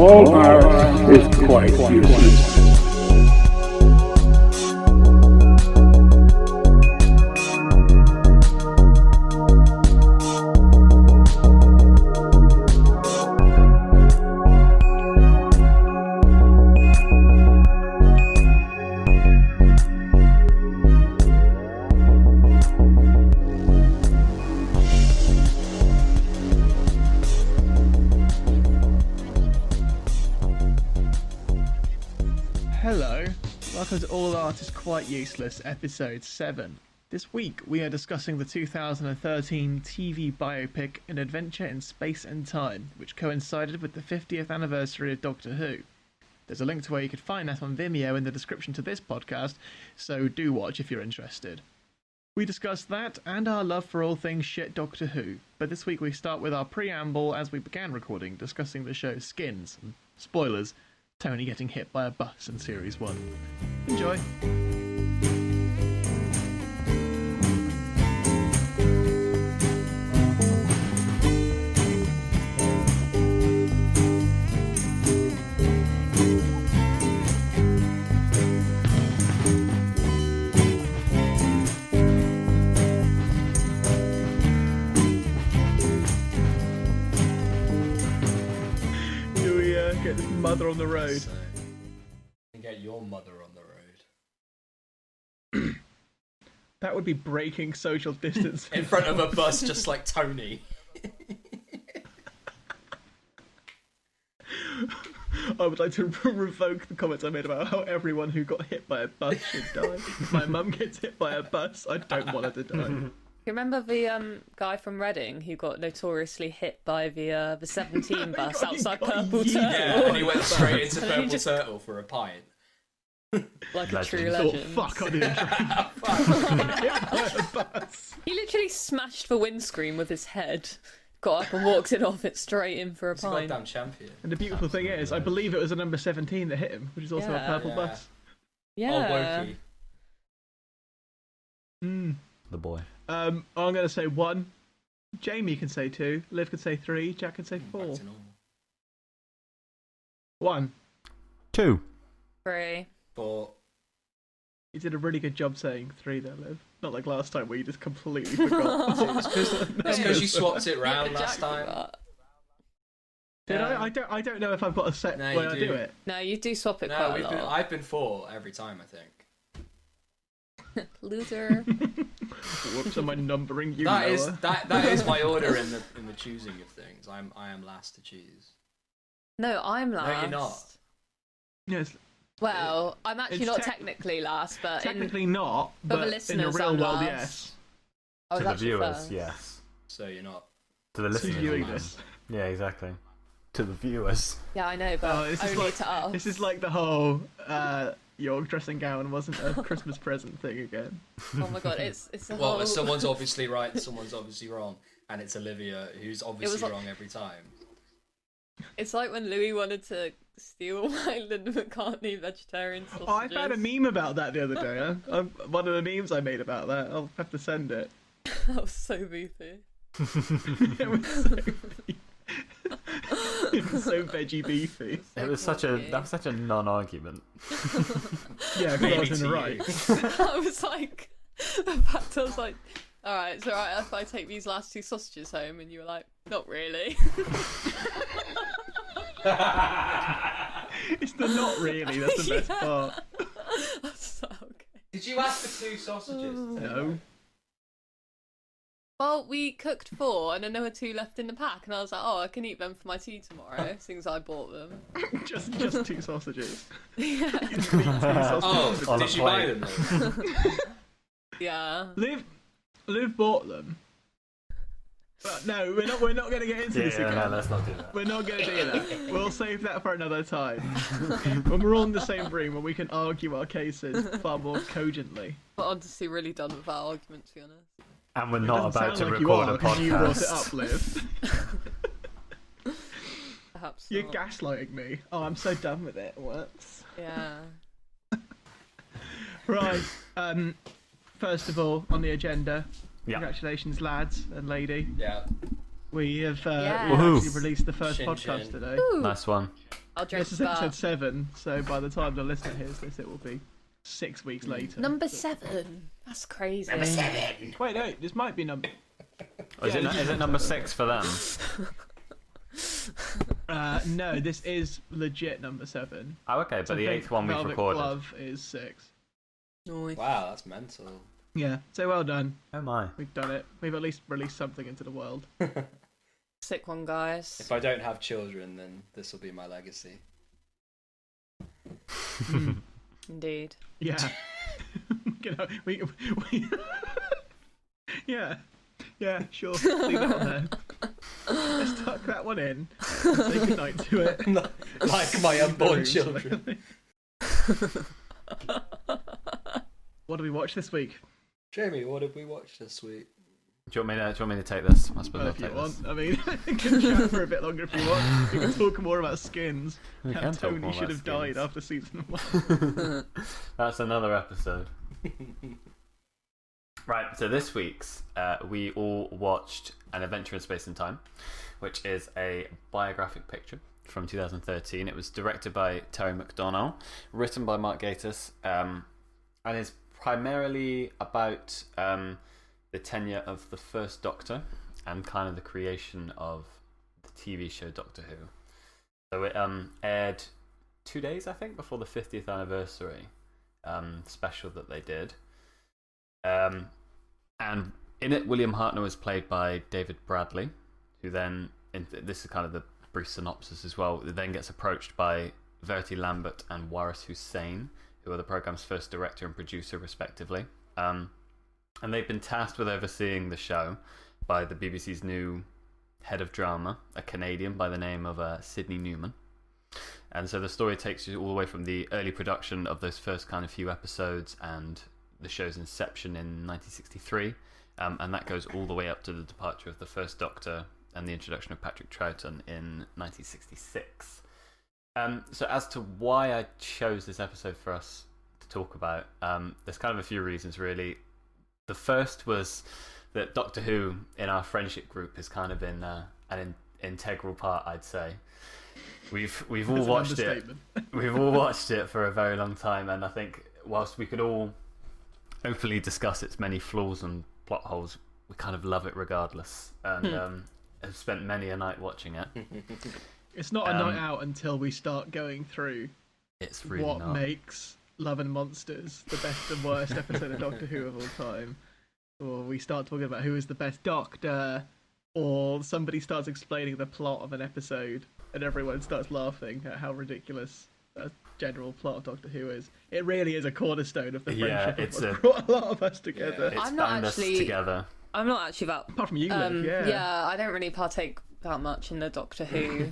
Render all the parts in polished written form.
small power is quite useless. Welcome to All Art is Quite Useless, Episode 7. This week we are discussing the 2013 TV biopic An Adventure in Space and Time, which coincided with the 50th anniversary of Doctor Who. There's a link to where you can find that on Vimeo in the description to this podcast, so do watch if you're interested. We discussed that and our love for all things shit Doctor Who, but this week we start with our preamble as we began recording, discussing the show's skins. And spoilers, Tony getting hit by a bus in Series 1. Enjoy. Do we get this mother on the road? Get your mother on the road. That would be breaking social distance. In front of a bus just like Tony. I would like to revoke the comments I made about how everyone who got hit by a bus should die. If my mum gets hit by a bus, I don't want her to die. You remember the guy from Reading who got notoriously hit by the 17 bus outside Purple Turtle? Yeah, and he went straight into Purple Turtle for a pint. Like a true Oh, legend. fuck, I didn't bus. He literally smashed the windscreen with his head, got up and walked it off it straight in for a He's a pint. goddamn champion. And the beautiful thing is, I believe it was a number 17 that hit him, which is also a purple Yeah. bus. Yeah. Oh, Wokey. The boy. I'm going to say 1. Jamie can say 2. Liv can say 3. Jack can say 4. Back to normal. 1. 2. 3. But You did a really good job saying 3 there, Liv. Not like last time where you just completely forgot. it's because you swapped it round last time. Did I? I don't know if I've got a set No, way you I do. do it. No, you do swap it No, quite a lot. I've been 4 every time, I think. Loser. Whoops, am I numbering you? That is Noah? that is my order in the choosing of things. I am last to choose. No, I'm No, last. you're not. Yes, Well, I'm actually It's not technically last, but technically not, for the but in the listeners, real I'm world, last. yes. I was To the actually viewers, first. yes. So you're not. To the Who's listeners. viewing you mean. this? Yeah, exactly. To the viewers. Yeah, I know, but This is only like to us. this is like the whole your dressing gown wasn't a Christmas present thing again. Oh my god, it's a Well, whole... someone's obviously right, someone's obviously wrong, and it's Olivia who's obviously like- wrong every time. It's like when Louis wanted to steal my Linda McCartney vegetarian sausages. Oh, I found a meme about that the other day. One of the memes I made about that. I'll have to send it. That was so beefy. It was so it was so veggie beefy. That was such a non-argument. Yeah, because I Maybe was in to the you. right. I was like, the fact I was like, alright, it's alright if I take these last 2 sausages home, and you were like, not really. It's the not really. That's the best Yeah. part. That's so okay. Did you ask for 2 sausages? No. Well, we cooked 4, and then there were 2 left in the pack, and I was like, oh, I can eat them for my tea tomorrow, since I bought them. just 2 sausages. Yeah. You just eat 2 sausages. Oh, On a did you buy plate. them though? Yeah. Liv bought them. But no, we're not going to get into this again. no, let's not do that. We're not going to do that. We'll save that for another time. When we're all in the same room, when we can argue our cases far more cogently. But honestly, really done with that argument, to be honest. And we're It not doesn't about sound to like you record are, a 'cause you brought it podcast. up, Liv. Perhaps You're not. gaslighting me. Oh, I'm so done with it. What? Yeah. Right. First of all, on the agenda, Yeah. congratulations, lads and lady. Yeah. We have Yeah. we Woohoo. actually released the first Chin podcast chin. today. Ooh. Nice one. I'll drink This is that. episode 7, so by the time the listener hears this, it will be 6 weeks later. Number 7. That's crazy. Wait, no, this might be number. Oh, is it number 6 for them? No, this is legit number 7. Oh, okay, but So the I think 8th one we've Velvet recorded. Glove is 6. Nice. Wow, that's mental. Yeah, so well done. Oh my. We've done it. We've at least released something into the world. Sick one, guys. If I don't have children, then this will be my legacy. Indeed. Yeah. we yeah, sure. Leave that on there. Let's tuck that one in and say goodnight to it. Like my unborn children. What did we watch this week? Jamie, what did we watch this week? Do you want me to take this? I suppose Well, I'll if you take want. this. I mean, we can chat for a bit longer if you want. We can talk more about skins. We How can talk Tony more should about have died skins. after season 1. That's another episode. Right, so this week's, we all watched An Adventure in Space and Time, which is a biographic picture from 2013. It was directed by Terry McDonough, written by Mark Gatiss, and is primarily about the tenure of the first Doctor and kind of the creation of the TV show Doctor Who. So it aired 2 days, I think, before the 50th anniversary special that they did. And in it, William Hartnell was played by David Bradley, who then, this is kind of the brief synopsis as well, then gets approached by Verity Lambert and Waris Hussein, who are the programme's first director and producer, respectively. And they've been tasked with overseeing the show by the BBC's new head of drama, a Canadian by the name of Sydney Newman. And so the story takes you all the way from the early production of those first kind of few episodes and the show's inception in 1963, and that goes all the way up to the departure of the first Doctor and the introduction of Patrick Troughton in 1966. So as to why I chose this episode for us to talk about, there's kind of a few reasons, really. The first was that Doctor Who in our friendship group has kind of been an integral part, I'd say. We've all watched it. We've all watched it for a very long time, and I think whilst we could all openly discuss its many flaws and plot holes, we kind of love it regardless, and have spent many a night watching it. It's not a night out until we start going through It's really what not. makes Love and Monsters the best and worst episode of Doctor Who of all time. Or we start talking about who is the best Doctor, or somebody starts explaining the plot of an episode and everyone starts laughing at how ridiculous the general plot of Doctor Who is. It really is a cornerstone of the friendship. it's It's brought a lot of us together. It's I'm not bound actually- us together. I'm not actually that. Apart from you, Liv, yeah. I don't really partake that much in the Doctor Who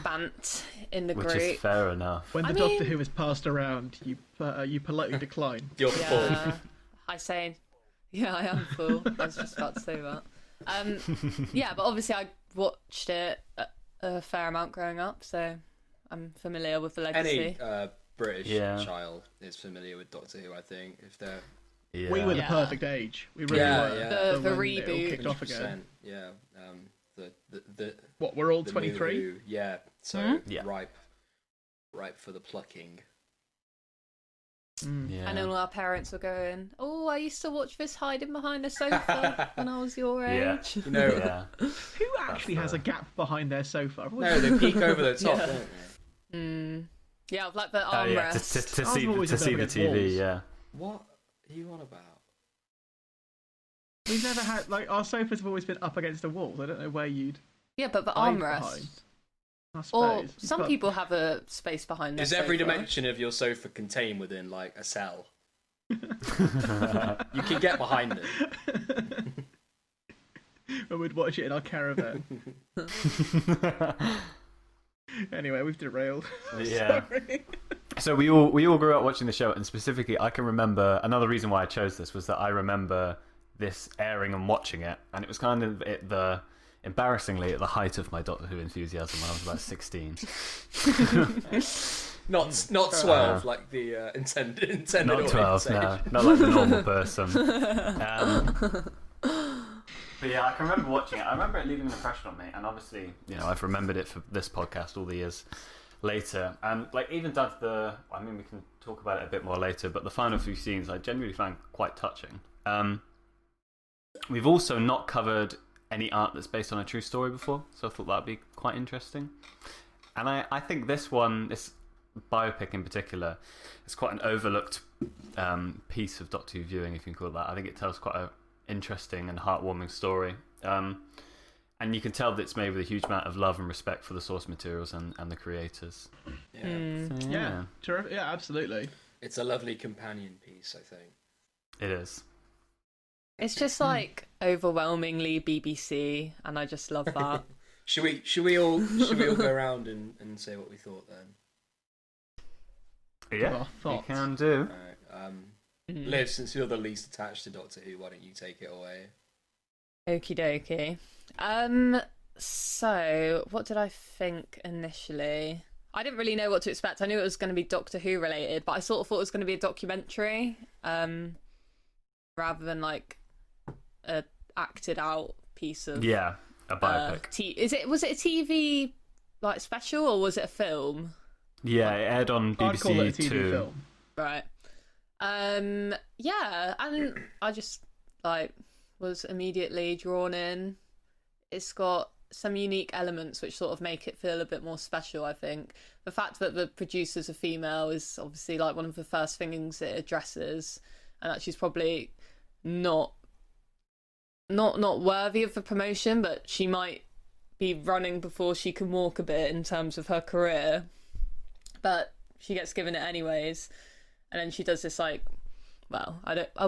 bant in the Which group. is fair enough. When the I Doctor mean- Who is passed around, you politely decline. You're full. Yeah, I say, yeah, I am full. I was just about to say that. Yeah, but obviously I watched it a fair amount growing up, so I'm familiar with the legacy. Any British Yeah. child is familiar with Doctor Who, I think. If they're Yeah. We were the Yeah. perfect age. We really Yeah, were. yeah. The for when it all reboot. kicked off again. 100%, yeah. The What, we're all the new 23? Who, yeah. So Yeah. ripe for the plucking. Mm. Yeah. And then all our parents were going, "Oh, I used to watch this hiding behind the sofa when I was your Yeah. age." You know, Yeah. Who actually has a gap behind their sofa? I've always no, they wondered. peek over the top, Yeah. don't they? Yeah, like the Oh yeah, to armrest. see Ours were always to up see the against TV. walls. Yeah. What are you on about? We've never had, like, our sofas have always been up against a wall. I don't know where you'd Yeah, but the hide armrest. behind. I Or suppose. some But people have a space behind their Is every sofa. dimension of your sofa contained within like a cell? You can get behind it. when we'd watch it in our caravan. Anyway, we've derailed. Yeah. Sorry. So we all grew up watching the show, and specifically, I can remember another reason why I chose this was that I remember this airing and watching it, and it was kind of embarrassingly at the height of my Doctor Who enthusiasm when I was about 16. Not 12, like the intended Not audience 12, age. no, not like the normal person. But yeah, I can remember watching it. I remember it leaving an impression on me, and obviously, I've remembered it for this podcast all the years later. And like even down to we can talk about it a bit more later, but the final few scenes I genuinely found quite touching. We've also not covered any art that's based on a true story before, so I thought that'd be quite interesting. And I think this biopic in particular, is quite an overlooked piece of Doctor Who viewing, if you can call it that. I think it tells quite an interesting and heartwarming story. And you can tell that it's made with a huge amount of love and respect for the source materials and the creators. Yeah. So, Yeah, terrific. Yeah, absolutely. It's a lovely companion piece, I think. It is. It's just like overwhelmingly BBC, and I just love that. Should we all go around and say what we thought then? Yeah, you can do. Alright, Liv, since you're the least attached to Doctor Who, why don't you take it away? Okie dokie. So what did I think initially? I didn't really know what to expect. I knew it was going to be Doctor Who related, but I sort of thought it was going to be a documentary, rather than like a acted out piece of a biopic. Was it a TV like special, or was it a film? Yeah, it aired on BBC I'd call it a TV Two. film. Right. Yeah, and I just was immediately drawn in. It's got some unique elements which sort of make it feel a bit more special, I think. The fact that the producer's a female is obviously like one of the first things it addresses, and that she's probably not worthy of the promotion, but she might be running before she can walk a bit in terms of her career. But she gets given it anyways, and then she does this are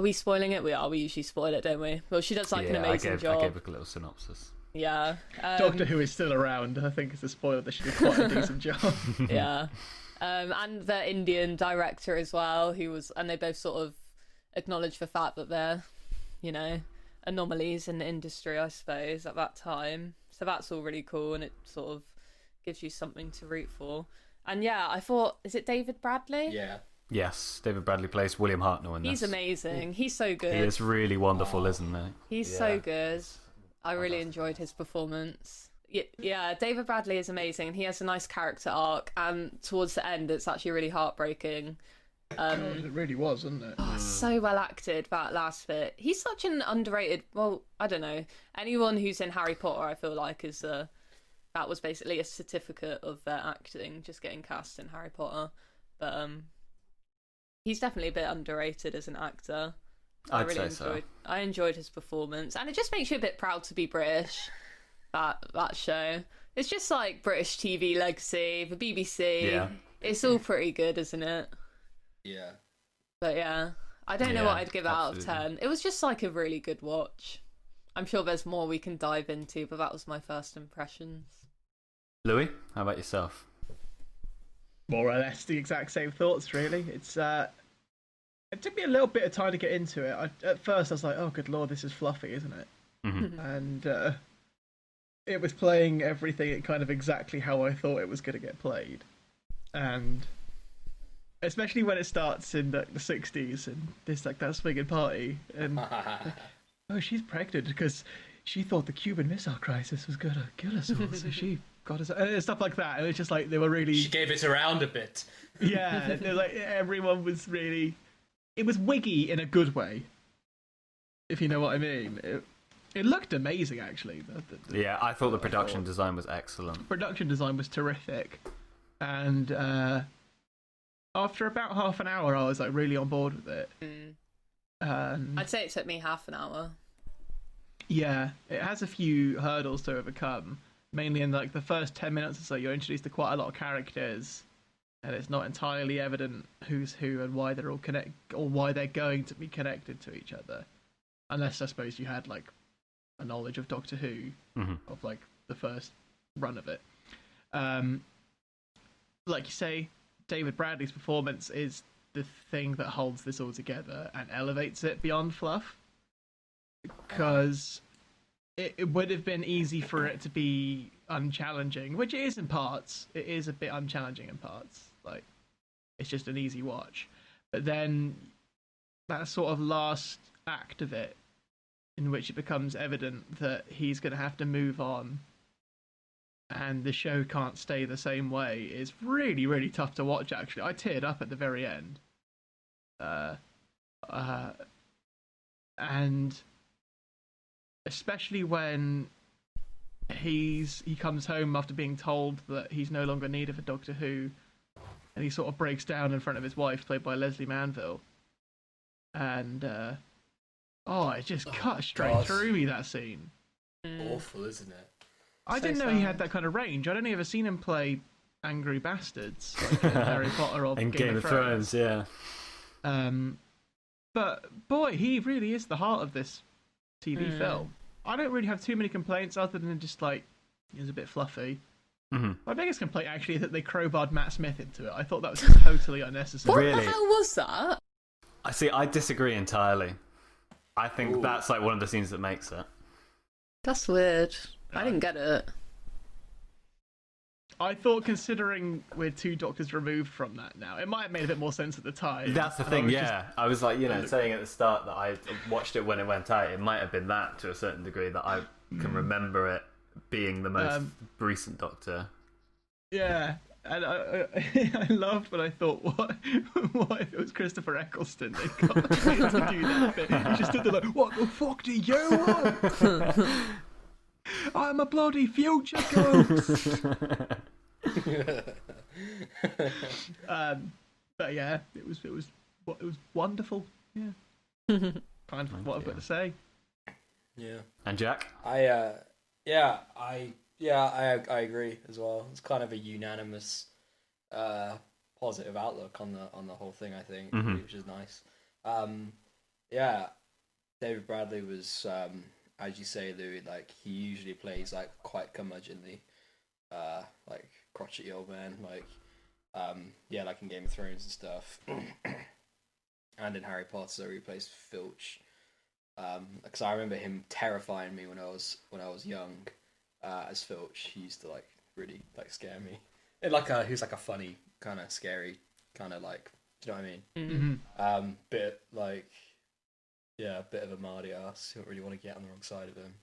we spoiling it? We are. We usually spoil it, don't we? Well, she does an amazing job. I gave a little synopsis. Yeah. Doctor Who is still around. I think it's a spoiler that she did quite a decent job. Yeah. And the Indian director as well, and they both sort of acknowledge the fact that they're, anomalies in the industry, I suppose, at that time. So that's all really cool, and it sort of gives you something to root for. And yeah, I thought, is it David Bradley? Yeah. Yes, David Bradley plays William Hartnell in this. He's amazing. He's so good. He is really wonderful, isn't he? He's so good. I really enjoyed his performance. Yeah, David Bradley is amazing, and he has a nice character arc, and towards the end it's actually really heartbreaking. It really was, wasn't it? Oh, so well acted, that last bit. He's such an underrated, I don't know, anyone who's in Harry Potter I feel like that was basically a certificate of their acting, just getting cast in Harry Potter. But he's definitely a bit underrated as an actor. I enjoyed his performance, and it just makes you a bit proud to be British. That show, it's just like British TV legacy, the BBC. Yeah. It's all pretty good, isn't it? Yeah. But yeah, I don't know what I'd give it out of 10. It was just like a really good watch. I'm sure there's more we can dive into, but that was my first impressions. Louis, how about yourself? More or less the exact same thoughts, really. It took me a little bit of time to get into it. At first I was like, oh good lord, this is fluffy, isn't it? Mm-hmm. And it was playing everything kind of exactly how I thought it was going to get played. And especially when it starts in the 60s and there's like that swinging party and oh, she's pregnant because she thought the Cuban Missile Crisis was going to kill us all, so she got us, and stuff like that. And it's just like they were really, she gave it around a bit. Yeah, like everyone was really, it was wiggy in a good way, if you know what I mean. It looked amazing, actually. Yeah, I thought the production design was excellent. Production design was terrific, and after about half an hour, I was like really on board with it. I'd say it took me half an hour. Yeah, it has a few hurdles to overcome. Mainly in like the first 10 minutes or so, you're introduced to quite a lot of characters, and it's not entirely evident who's who and why they're all connected, or why they're going to be connected to each other, unless I suppose you had like a knowledge of Doctor Who, of like the first run of it. Like you say, David Bradley's performance is the thing that holds this all together and elevates it beyond fluff, because it would have been easy for it to be unchallenging, which it is in parts. It is a bit unchallenging in parts. Like, it's just an easy watch. But then that sort of last act of it in which it becomes evident that he's going to have to move on and the show can't stay the same way is really, really tough to watch, actually. I teared up at the very end. And especially when he comes home after being told that he's no longer needed for Doctor Who, and he sort of breaks down in front of his wife, played by Leslie Manville. And it just cut straight through me, that scene. Awful, isn't it? I didn't know he had that kind of range. I'd only ever seen him play angry bastards, like in Harry Potter or and Game of Thrones, yeah. But boy, he really is the heart of this TV film. I don't really have too many complaints other than just like it was a bit fluffy. Mm-hmm. My biggest complaint actually is that they crowbarred Matt Smith into it. I thought that was totally unnecessary. What the hell was that? I disagree entirely. I think that's like one of the scenes that makes it. That's weird. I didn't get it. I thought, considering we're 2 Doctors removed from that now, it might have made a bit more sense at the time. That's the thing, yeah. I was like, saying at the start that I watched it when it went out. It might have been that to a certain degree that I can remember it being the most recent Doctor. Yeah, and I loved when I thought, what if it was Christopher Eccleston? They got to do that bit. He just stood there like, what the fuck do you want? I'm a bloody future ghost. But yeah, it was wonderful. Yeah, kind of what I've got to say. Yeah. And Jack? I agree as well. It's kind of a unanimous positive outlook on the whole thing, I think, which is nice. David Bradley was, as you say, Louis, like he usually plays like quite curmudgeonly, like crotchety old man, like like in Game of Thrones and stuff, and in Harry Potter where he plays Filch. Because I remember him terrifying me when I was young, as Filch. He used to like really like scare me. And he was like a funny kind of scary kind of like, do you know what I mean? Mm-hmm. Bit like, a bit of a mardy ass. You don't really want to get on the wrong side of him.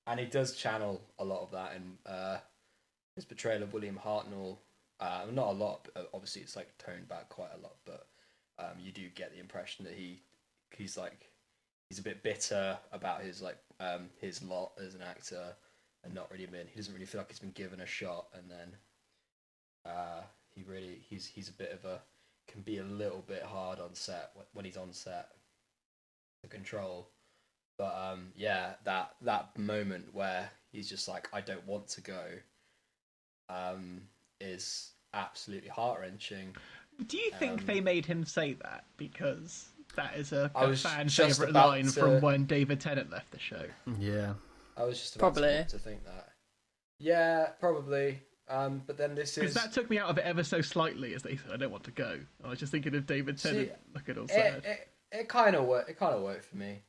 And he does channel a lot of that in his portrayal of William Hartnell. Not a lot, but obviously it's like toned back quite a lot, but you do get the impression that he's a bit bitter about his his lot as an actor, and he doesn't really feel like he's been given a shot, and then he's a bit of a, can be a little bit hard on set when he's on set to control. But that moment where he's just like, I don't want to go, is absolutely heart-wrenching. Do you think they made him say that because that is a fan just favourite about line from when David Tennant left the show? Yeah. I was just about to think that. Yeah, probably. But then this is... Because that took me out of it ever so slightly, as they said, I don't want to go. I was just thinking of David Tennant looking all sad. It kind of worked for me.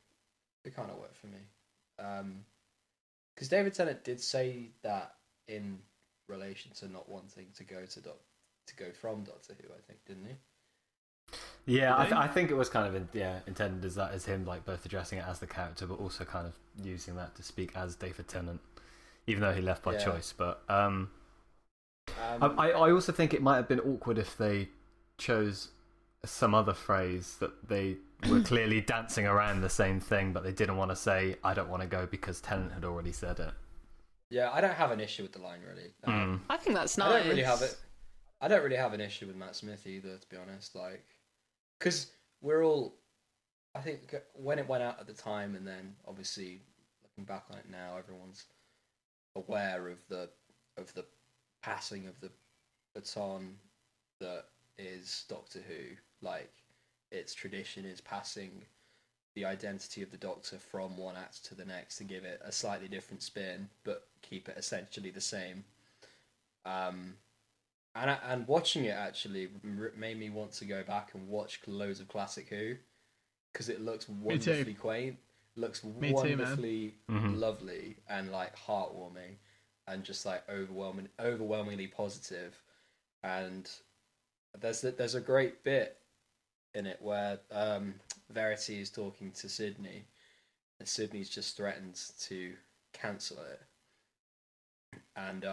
Because David Tennant did say that in relation to not wanting to go from Doctor Who, I think, didn't he? Yeah, I think it was kind of intended as that, as him like both addressing it as the character, but also kind of using that to speak as David Tennant, even though he left by choice. But I also think it might have been awkward if they chose some other phrase that they were clearly dancing around the same thing, but they didn't want to say, I don't want to go, because Tennant had already said it. Yeah, I don't have an issue with the line, really. I think that's nice. I don't really have an issue with Matt Smith either, to be honest. Like, because we're all, I think when it went out at the time, and then obviously looking back on it now, everyone's aware of the passing of the baton that is Doctor Who. Like, its tradition is passing the identity of the Doctor from one act to the next and give it a slightly different spin, but keep it essentially the same. And watching it actually made me want to go back and watch loads of classic Who, because it looks wonderfully quaint, looks wonderfully lovely and like heartwarming, and just like overwhelmingly positive. And there's a great bit in it where Verity is talking to Sydney, and Sydney's just threatened to cancel it, and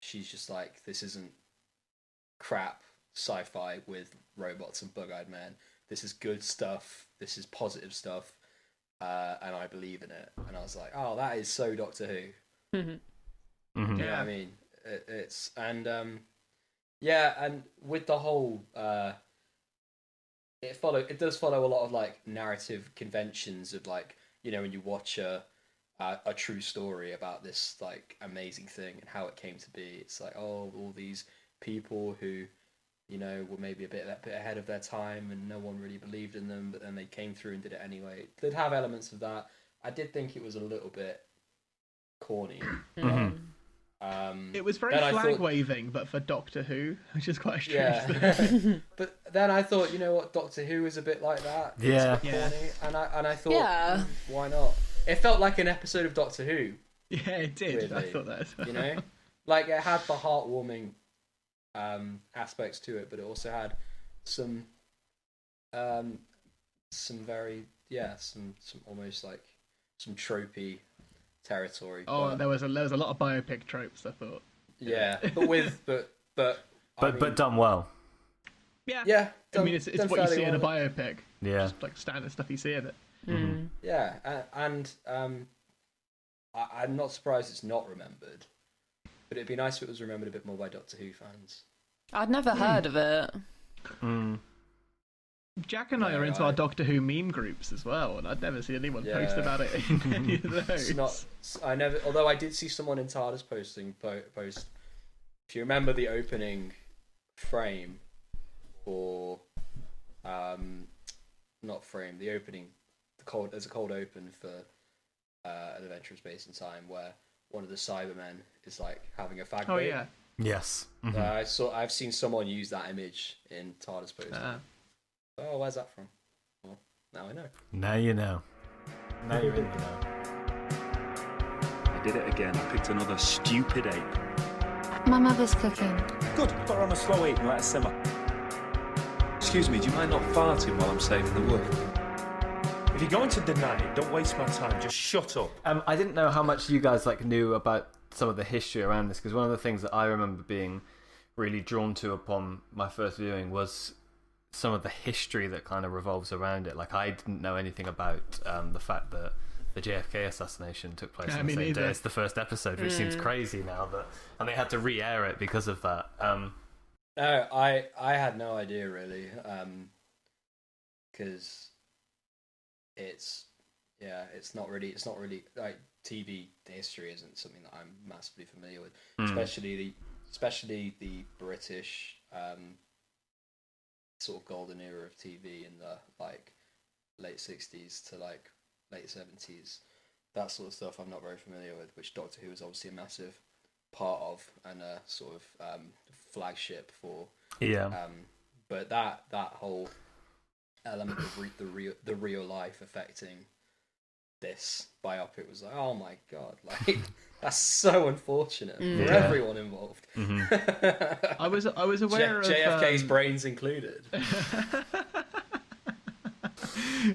she's just like, this isn't crap sci-fi with robots and bug-eyed men. This is good stuff. This is positive stuff, and I believe in it. And I was like, oh, that is so Doctor Who. Mm-hmm. Mm-hmm. You know what I mean? It's and yeah, and with the whole it does follow a lot of like narrative conventions of like, you know, when you watch a true story about this like amazing thing and how it came to be. It's like, oh, all these people who, you know, were maybe a bit ahead of their time and no one really believed in them, but then they came through and did it anyway. It did have elements of that. I did think it was a little bit corny. Mm-hmm. It was very flag waving, but for Doctor Who, which is quite strange. Yeah. But then I thought, you know what, Doctor Who is a bit like that. Yeah. It's a bit corny, and I thought, why not? It felt like an episode of Doctor Who. Yeah, it did. Weirdly, I thought that as well. You know, like it had the heartwarming aspects to it, but it also had some very some almost like some tropey territory. Oh, there was a lot of biopic tropes, I thought. Yeah, but done well. Yeah. I mean, it's what you see in a biopic. Yeah. Just like standard stuff you see in it. Mm. Yeah, and I'm not surprised it's not remembered, but it'd be nice if it was remembered a bit more by Doctor Who fans. I'd never heard of it. Mm. Jack and I are into our Doctor Who meme groups as well, and I'd never see anyone post about it in any of those. It's not. I never. Although I did see someone in TARDIS post. If you remember the opening frame, or not frame, the opening. There's a cold open for An Adventure in Space and Time where one of the Cybermen is like having a fag break. Oh yeah. Yes. Mm-hmm. I've seen someone use that image in TARDIS post. Oh, where's that from? Well, now I know. Now you know. Now you're in the know. I did it again. I picked another stupid ape. My mother's cooking. Good. Put her on a slow eat and let her simmer. Excuse me, do you mind not farting while I'm saving the wood? If you're going to deny it, don't waste my time. Just shut up. I didn't know how much you guys knew about some of the history around this, because one of the things that I remember being really drawn to upon my first viewing was some of the history that kind of revolves around it. Like, I didn't know anything about the fact that the JFK assassination took place on the same day as the first episode, which seems crazy now, and they had to re-air it because of that. No, I had no idea really, because it's not really like TV history isn't something that I'm massively familiar with, especially the British sort of golden era of TV in the like late 60s to like late 70s. That sort of stuff I'm not very familiar with, which Doctor Who is obviously a massive part of and a sort of flagship for. Yeah. But that whole element of the real life affecting this biopic was like, oh my god, like that's so unfortunate for everyone involved. Mm-hmm. I was aware of JFK's brains included.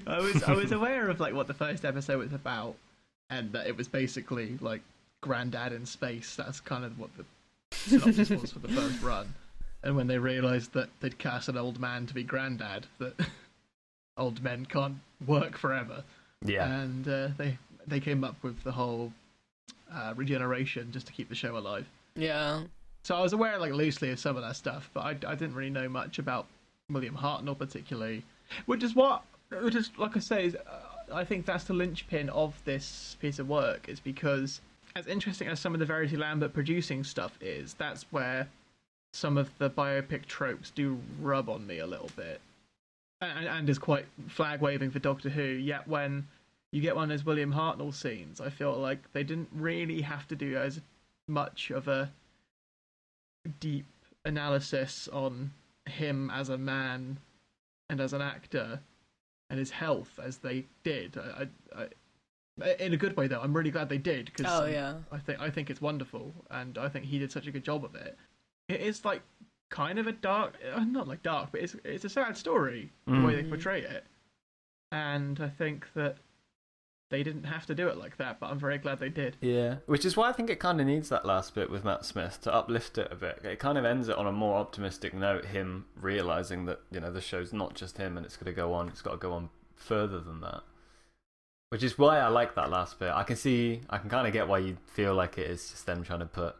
I was aware of like what the first episode was about, and that it was basically like Grandad in space. That's kind of what the synopsis was for the first run. And when they realised that they'd cast an old man to be Grandad, that old men can't work forever. Yeah. And they came up with the whole regeneration just to keep the show alive. Yeah. So I was aware like loosely of some of that stuff, but I didn't really know much about William Hartnell particularly, which is like I say, I think that's the linchpin of this piece of work, is because as interesting as some of the Verity Lambert producing stuff is, that's where some of the biopic tropes do rub on me a little bit. And is quite flag waving for Doctor Who. Yet when you get one of those William Hartnell scenes, I feel like they didn't really have to do as much of a deep analysis on him as a man and as an actor and his health as they did. I in a good way though. I'm really glad they did, because I think it's wonderful, and I think he did such a good job of it. It is like kind of a dark, not like dark, but it's a sad story the way they portray it. And I think that they didn't have to do it like that, but I'm very glad they did. Yeah, which is why I think it kind of needs that last bit with Matt Smith to uplift it a bit. It kind of ends it on a more optimistic note, him realising that, the show's not just him and it's going to go on, it's got to go on further than that. Which is why I like that last bit. I can kind of get why you feel like it is just them trying to put,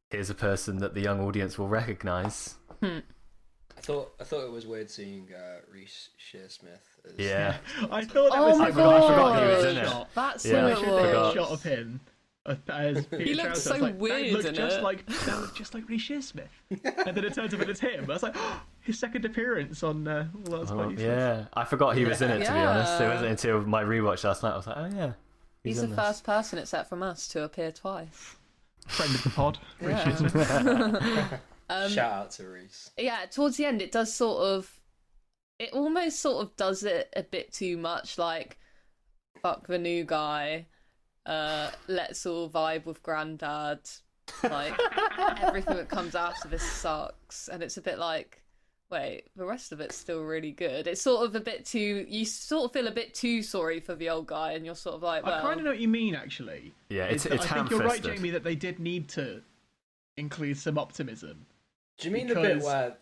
here's a person that the young audience will recognise. I thought it was weird seeing Reece Shearsmith. Yeah. I thought that Oh was my I forgot he was god! in it. That's Yeah. who I it should have was. a shot of him as Peter He looked Trouser. so I was like, weird that looked in just it. that looked just like Reece Shearsmith. And then it turns out it's him. I was like, his second appearance on that was quite useless. Yeah, I forgot he was in it, to be honest. It Yeah. wasn't until my rewatch last night I was like, oh yeah. He's the in this. first person, except from us, to appear twice. Friend of the pod. Reece Yeah. Shearsmith. Shout out to Reece. Yeah, towards the end, it does it almost sort of does it a bit too much, like, fuck the new guy, let's all vibe with Grandad, like, everything that comes after this sucks, and it's a bit like, wait, the rest of it's still really good. It's sort of a bit too, you sort of feel a bit too sorry for the old guy, and you're sort of like, well... I kind of know what you mean, actually. Yeah, it's I think you're right, ham-fisted. Jamie, that they did need to include some optimism. Do you mean the bit Because- where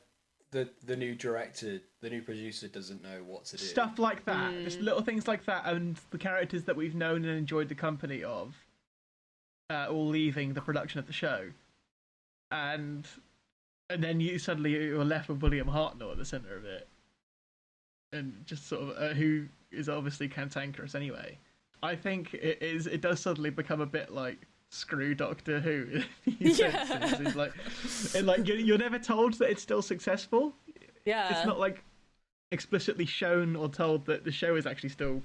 the new director, the new producer doesn't know what to do? Stuff like that, just little things like that, and the characters that we've known and enjoyed the company of, all leaving the production of the show, and then you're left with William Hartnell at the centre of it, and just sort of who is obviously cantankerous anyway. I think it does suddenly become a bit like screw Doctor Who in a few senses. It's like you're never told that it's still successful. Yeah. It's not like explicitly shown or told that the show is actually still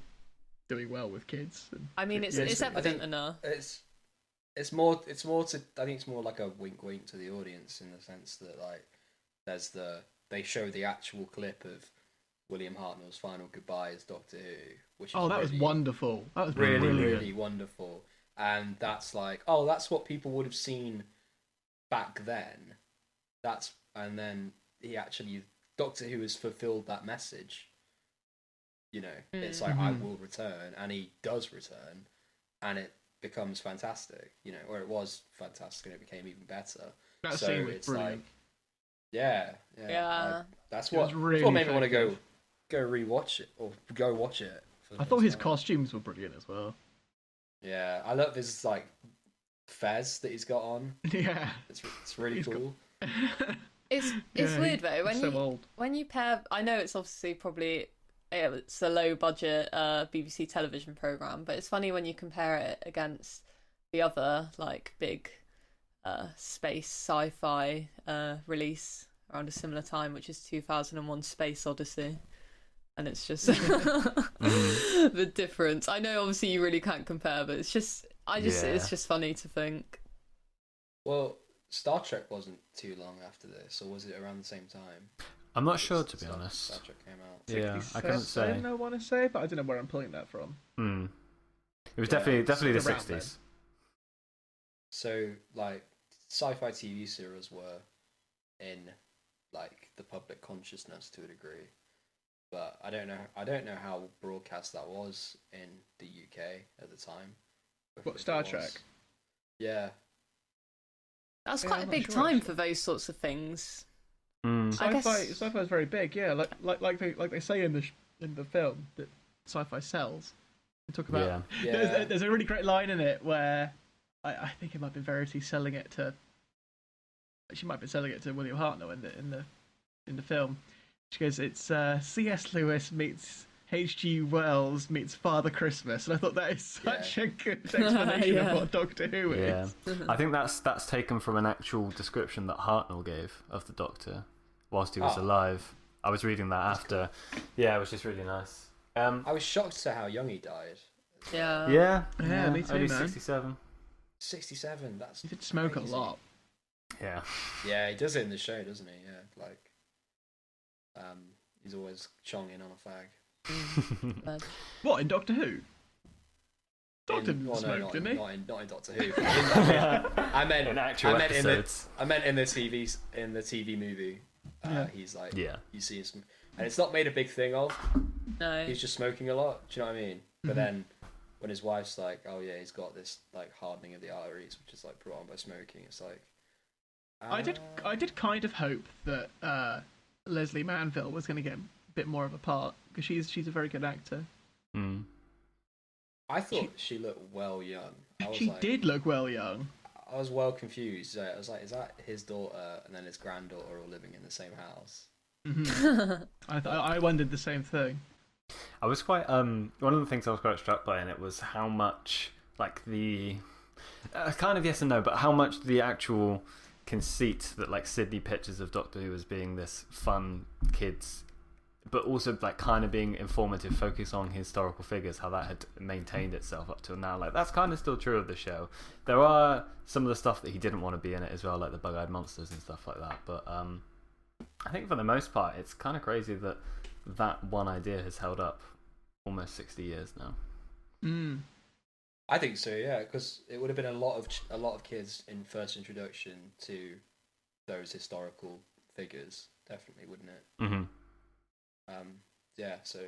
doing well with kids. I mean, it's I evident think enough. It's more to, I think it's more like a wink to the audience, in the sense that, like, they show the actual clip of William Hartnell's final goodbye as Doctor Who, which is that was really, wonderful. That was really brilliant. really wonderful, and that's like, that's what people would have seen back then. And then Doctor Who has fulfilled that message. It's like, I will return, and he does return, and it becomes fantastic. Or it was fantastic, and it became even better. That So scene was it's brilliant. like, yeah. That's It was what really made me want to effective. go rewatch it, or go watch it. For the I thought first his time. costumes were brilliant as well. Yeah, I love his like fez that he's got on. Yeah. It's really He's got- cool. It's Yeah, weird though he's so old. when you pair. I know it's obviously probably it's a low budget BBC television program, but it's funny when you compare it against the other like big space sci-fi release around a similar time, which is 2001: Space Odyssey. And it's just the difference. I know obviously you really can't compare, but it's just it's just funny to think. Well, Star Trek wasn't too long after this, or was it around the same time? I'm not sure, to be honest. Star Trek came out. Yeah, I couldn't say. 67, I want to say, but I don't know where I'm pulling that from. It was definitely the around 60s. So, like, sci-fi TV series were in, like, the public consciousness to a degree, but I don't know how broadcast that was in the UK at the time. What, If Star it was. Trek? Yeah. That's Yeah, quite a I'm not big sure, time actually. for those sorts of things. Mm. I guess- Sci-fi is very big, yeah. Like they say in the film that sci-fi sells. They talk about. Yeah. There's a really great line in it where I think it might be Verity selling it to. She might be selling it to William Hartnell in the film. She goes, "It's C.S. Lewis meets H.G. Wells meets Father Christmas," and I thought that is such a good explanation Yeah. of what Doctor Who Yeah, is. I think that's taken from an actual description that Hartnell gave of the Doctor whilst he was alive. I was reading that after. Yeah, it was just really nice. I was shocked to how young he died. Yeah. Yeah, me too, Only man. 67. 67. That's He did smoke crazy. a lot. Yeah. Yeah, he does it in the show, doesn't he? Yeah, like, he's always chonging on a fag. But- What, in Doctor Who? Doctor In- didn't well, no, smoke, not didn't in, he? not in Doctor Who. I meant In actual episodes. I meant in the TV movie. He's like, Yeah. you see him, and it's not made a big thing of. No. He's just smoking a lot. Do you know what I mean? But then when his wife's like, oh yeah, he's got this like hardening of the arteries, which is like brought on by smoking. It's like I did kind of hope that Leslie Manville was going to get a bit more of a part, because she's a very good actor. I thought she looked well young. She did look well young. I was well confused. I was like, is that his daughter and then his granddaughter all living in the same house? I wondered the same thing. I was quite one of the things I was quite struck by in it was how much like the kind of yes and no, but how much the actual conceit that like Sydney pictures of Doctor Who as being this fun kids, but also like kind of being informative, focus on historical figures, how that had maintained itself up till now. Like that's kind of still true of the show. There are some of the stuff that he didn't want to be in it as well, like the bug-eyed monsters and stuff like that. But I think for the most part, it's kind of crazy that that one idea has held up almost 60 years now. I think so, yeah, because it would have been a lot of kids in first introduction to those historical figures, definitely, wouldn't it? Yeah. So,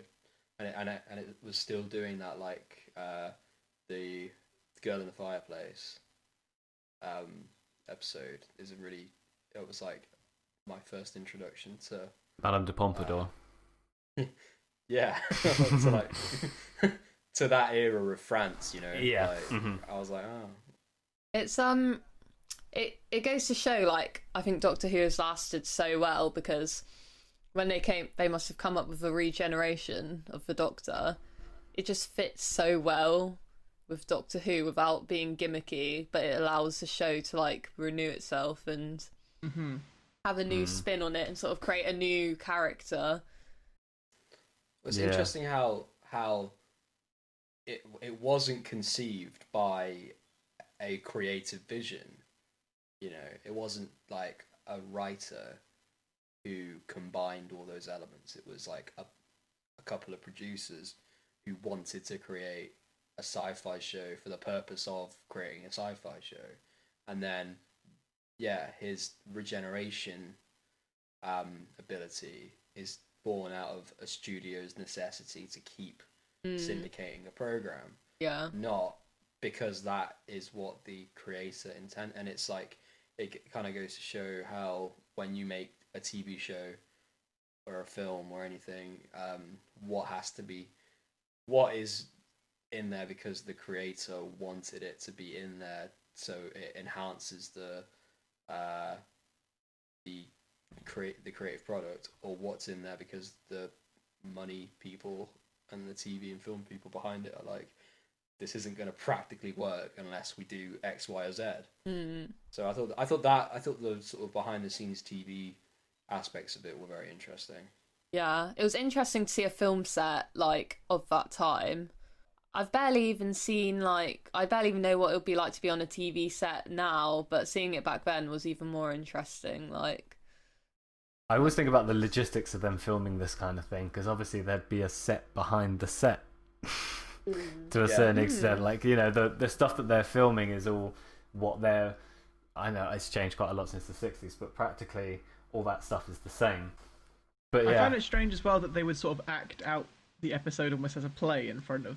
and it was still doing that, like the Girl in the Fireplace episode is really. It was like my first introduction to Madame de Pompadour. Yeah, to like to that era of France, you know. Yeah. Like, I was like, oh. It's it goes to show, like, I think Doctor Who has lasted so well because when they must have come up with a regeneration of the Doctor. It just fits so well with Doctor Who without being gimmicky, but it allows the show to like renew itself and have a new spin on it and sort of create a new character. It's interesting how it wasn't conceived by a creative vision. You know, it wasn't like a writer who combined all those elements. It was like a couple of producers who wanted to create a sci-fi show for the purpose of creating a sci-fi show. And then, yeah, his regeneration ability is born out of a studio's necessity to keep syndicating a program. Yeah. Not because that is what the creator intent. And it's like, it kind of goes to show how when you make a TV show or a film or anything, what is in there because the creator wanted it to be in there, so it enhances the creative product, or what's in there because the money people and the TV and film people behind it are like, this isn't going to practically work unless we do X, Y, or Z. So I thought the sort of behind the scenes TV aspects of it were very interesting. Yeah, it was interesting to see a film set like of that time. I barely even know what it would be like to be on a TV set now, but seeing it back then was even more interesting. Like, I always think about the logistics of them filming this kind of thing, because obviously there'd be a set behind the set to a certain extent. Like, you know, the stuff that they're filming is all what they're. I know it's changed quite a lot since the 60s, but practically all that stuff is the same. But yeah, I found it strange as well that they would sort of act out the episode almost as a play in front of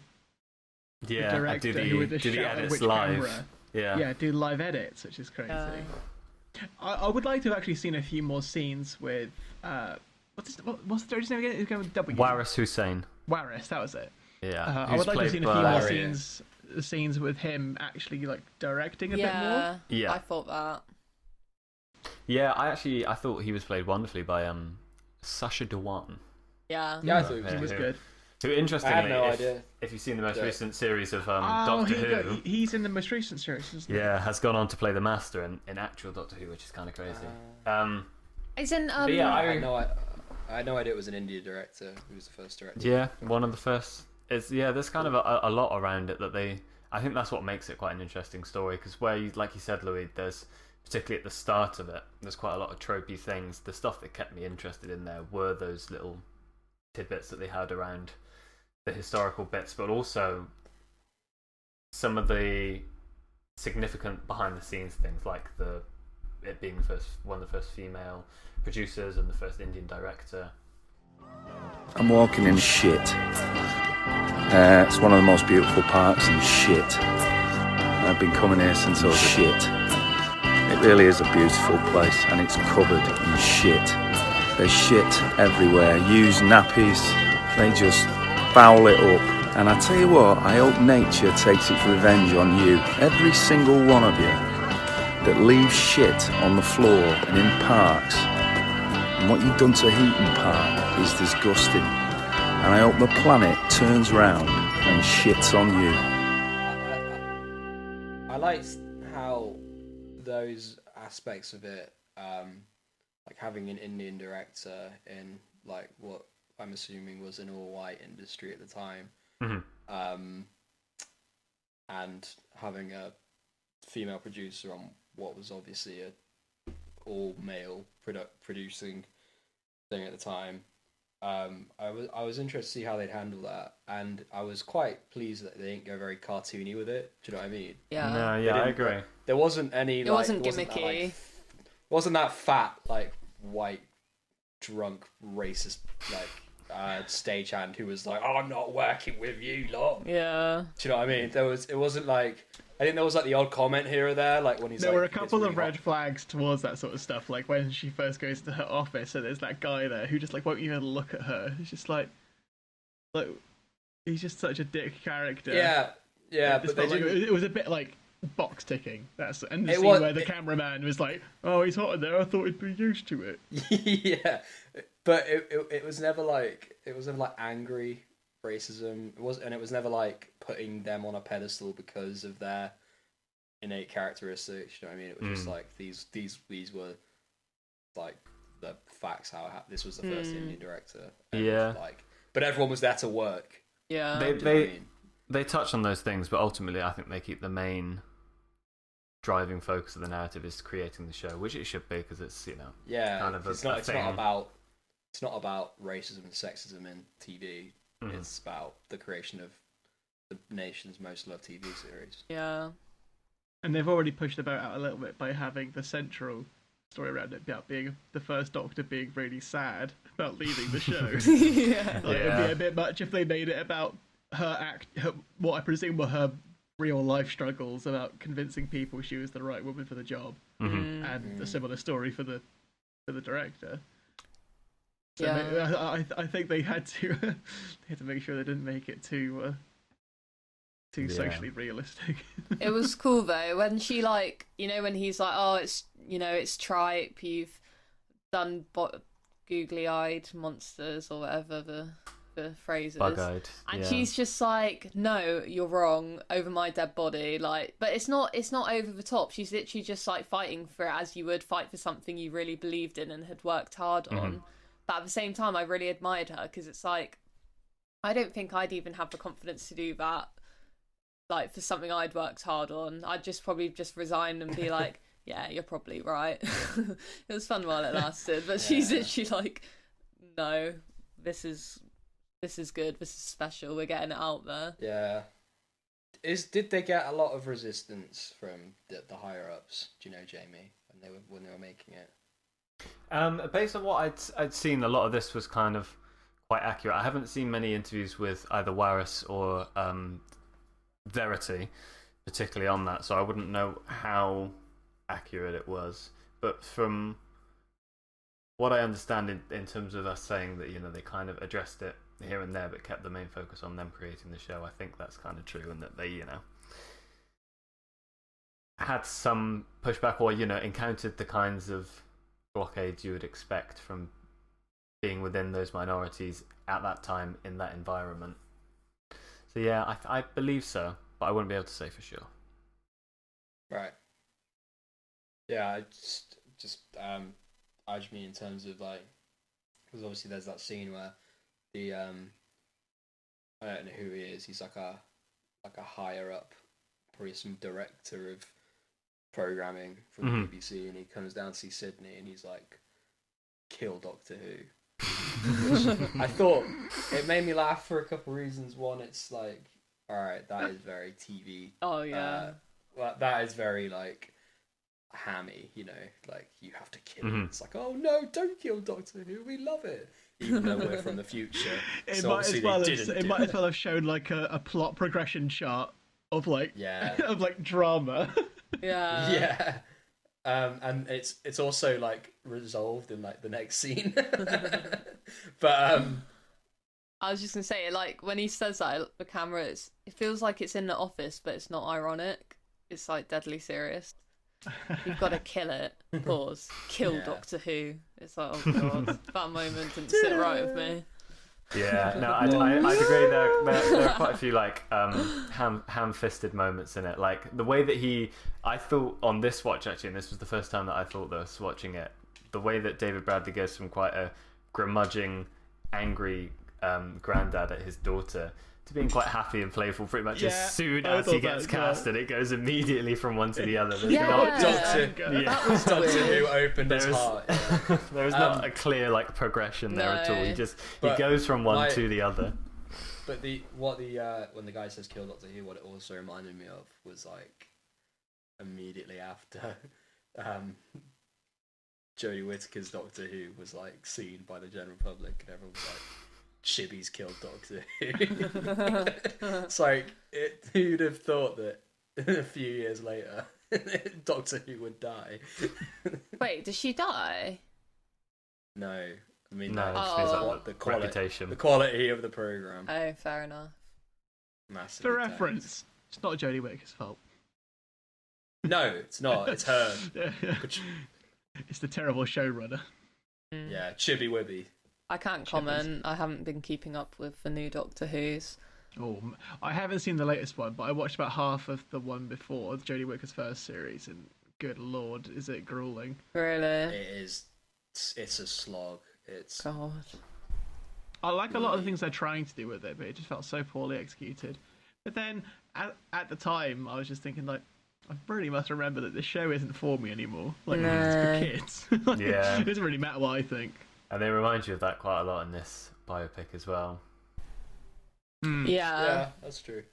the director who would just shout at which camera. Yeah, do live edits, which is crazy. I would like to have actually seen a few more scenes with what's the director's name again? It's going with W. Waris Hussein. Waris, that was it. Yeah, I would like to have seen a few more scenes with him actually like directing a bit more. Yeah, I thought that. Yeah, I thought he was played wonderfully by Sacha Dhawan. Yeah, I thought he was good. Who, interestingly, I had no idea. If you've seen the most recent series of Doctor Who, he's in the most recent series, isn't he? Yeah, has gone on to play the Master in actual Doctor Who, which is kind of crazy. He's in. I had no idea it was an India director who was the first director. Yeah, one of the first. There's kind of a lot around it that they. I think that's what makes it quite an interesting story, because like you said, Louis, there's particularly at the start of it, there's quite a lot of tropey things. The stuff that kept me interested in there were those little tidbits that they had around the historical bits, but also some of the significant behind the scenes things, like it being one of the first female producers and the first Indian director. I'm walking in shit. It's one of the most beautiful parks in shit. I've been coming here since I was shit. It really is a beautiful place, and it's covered in shit. There's shit everywhere. Used nappies, they just foul it up. And I tell you what, I hope nature takes its revenge on you. Every single one of you that leaves shit on the floor and in parks. And what you've done to Heaton Park is disgusting. And I hope the planet turns round and shits on you. I liked how those aspects of it, like having an Indian director in like what I'm assuming was an all-white industry at the time, and having a female producer on what was obviously a all-male producing thing at the time. I was interested to see how they'd handle that, and I was quite pleased that they didn't go very cartoony with it. Do you know what I mean? Yeah. No, yeah, I agree. There wasn't any. It wasn't gimmicky. Wasn't that fat like white drunk racist like stagehand who was like, "Oh, I'm not working with you lot." Yeah. Do you know what I mean? It wasn't like. I think there was like the odd comment here or there, like when he's. There like, were a couple really of red flags towards that sort of stuff, like when she first goes to her office and there's that guy there who just like won't even look at her. He's just like he's just such a dick character. Yeah, But they like, didn't. it was a bit like box ticking. And the It scene was- where the cameraman was like, "Oh, he's hot in there. I thought he'd be used to it." Yeah, but it was never like angry racism. It was never like putting them on a pedestal because of their innate characteristics. You know what I mean? It was just like these were like the facts. This was the first Indian director. And Yeah. But everyone was there to work. Yeah. Do you know what I mean? They touch on those things, but ultimately, I think they keep the main driving focus of the narrative is creating the show, which it should be because it's Yeah, kind of it's a not thing. it's not about racism and sexism in TV. It's about the creation of the nation's most loved TV series. Yeah. And they've already pushed the boat out a little bit by having the central story around it about being the first Doctor being really sad about leaving the show. Yeah. It'd be a bit much if they made it about her what I presume were her real life struggles about convincing people she was the right woman for the job, and a similar story for the director. So Yeah. I think they had to make sure they didn't make it too socially realistic. It was cool though when she when he's like, "Oh, it's tripe. You've done googly-eyed monsters or whatever the phrase is." Bug-eyed. And yeah. she's just like, "No, you're wrong. Over my dead body." But it's not over the top. She's literally just like fighting for it as you would fight for something you really believed in and had worked hard on. But at the same time, I really admired her because it's like, I don't think I'd even have the confidence to do that. Like for something I'd worked hard on, I'd probably just resign and be like, "Yeah, you're probably right." It was fun while it lasted, but she's literally like, "No, this is good. This is special. We're getting it out there." Yeah. Did they get a lot of resistance from the higher ups? Do you know, Jamie, when they were making it? Based on what I'd seen, a lot of this was kind of quite accurate. I haven't seen many interviews with either Waris or Verity, particularly on that, so I wouldn't know how accurate it was. But from what I understand in terms of us saying that they kind of addressed it here and there, but kept the main focus on them creating the show, I think that's kind of true, and that they had some pushback or encountered the kinds of blockades you would expect from being within those minorities at that time in that environment. So yeah, I believe so, but I wouldn't be able to say for sure. Right. Yeah, I just I just mean in terms of because obviously there's that scene where the I don't know who he is. He's like a higher up, probably some director of programming from the BBC, and he comes down to see Sydney, and he's like, "Kill Doctor Who." Which I thought it made me laugh for a couple of reasons. One, it's like, all right, that is very TV. Oh yeah. Well, that is very hammy, you know, like you have to kill him. It's like, oh no, don't kill Doctor Who, we love it, even though we're from the future. It So might obviously as well they have, didn't it do might as it. well have shown like a plot progression chart of like Yeah. of like drama. Yeah. Yeah. And it's also like resolved in like the next scene. But I was just gonna say, like, when he says that, the camera, it feels like it's in the office, but it's not ironic. It's like deadly serious. You've got to kill it. Pause. Kill Yeah. Doctor Who. It's like, oh god, that moment didn't sit right with me. Yeah, no, I'd agree. There are quite a few like ham-fisted moments in it. Like the way that I thought on this watch actually, and this was the first time that I thought this watching it. The way that David Bradley goes from quite a grumudging, angry granddad at his daughter to being quite happy and playful pretty much as soon I as he thought gets that, cast, and it goes immediately from one to the other. There's Yeah. not, That was Doctor weird. Who opened his There's- heart. Yeah. there is not a clear like progression there at all. No. He But goes from one my- to the other. But when the guy says kill Doctor Who, what it also reminded me of was like immediately after Jodie Whittaker's Doctor Who was like seen by the general public, and everyone was like, Chibi's killed Doctor Who. It's like, who'd have thought that a few years later Doctor Who would die? Wait, did she die? No, I mean, No, that's it's his, Oh. like, the quality, reputation. the quality of the program. Oh, fair enough. Massive. For reference, it's not Jodie Whittaker's fault. No, it's not. It's her. Yeah. Which, It's the terrible showrunner. yeah, Chibi Wibby. I can't comment. I haven't been keeping up with the new Doctor Who's. Oh, I haven't seen the latest one, but I watched about half of the one before Jodie Whittaker's first series, and good lord, is it grueling? Really? It is. It's a slog. It's God. I like a lot of the things they're trying to do with it, but it just felt so poorly executed. But then, at the time, I was just thinking, like, I really must remember that this show isn't for me anymore. Like, it's for kids. Like, Yeah. It doesn't really matter what I think. And they remind you of that quite a lot in this biopic as well. yeah, that's true.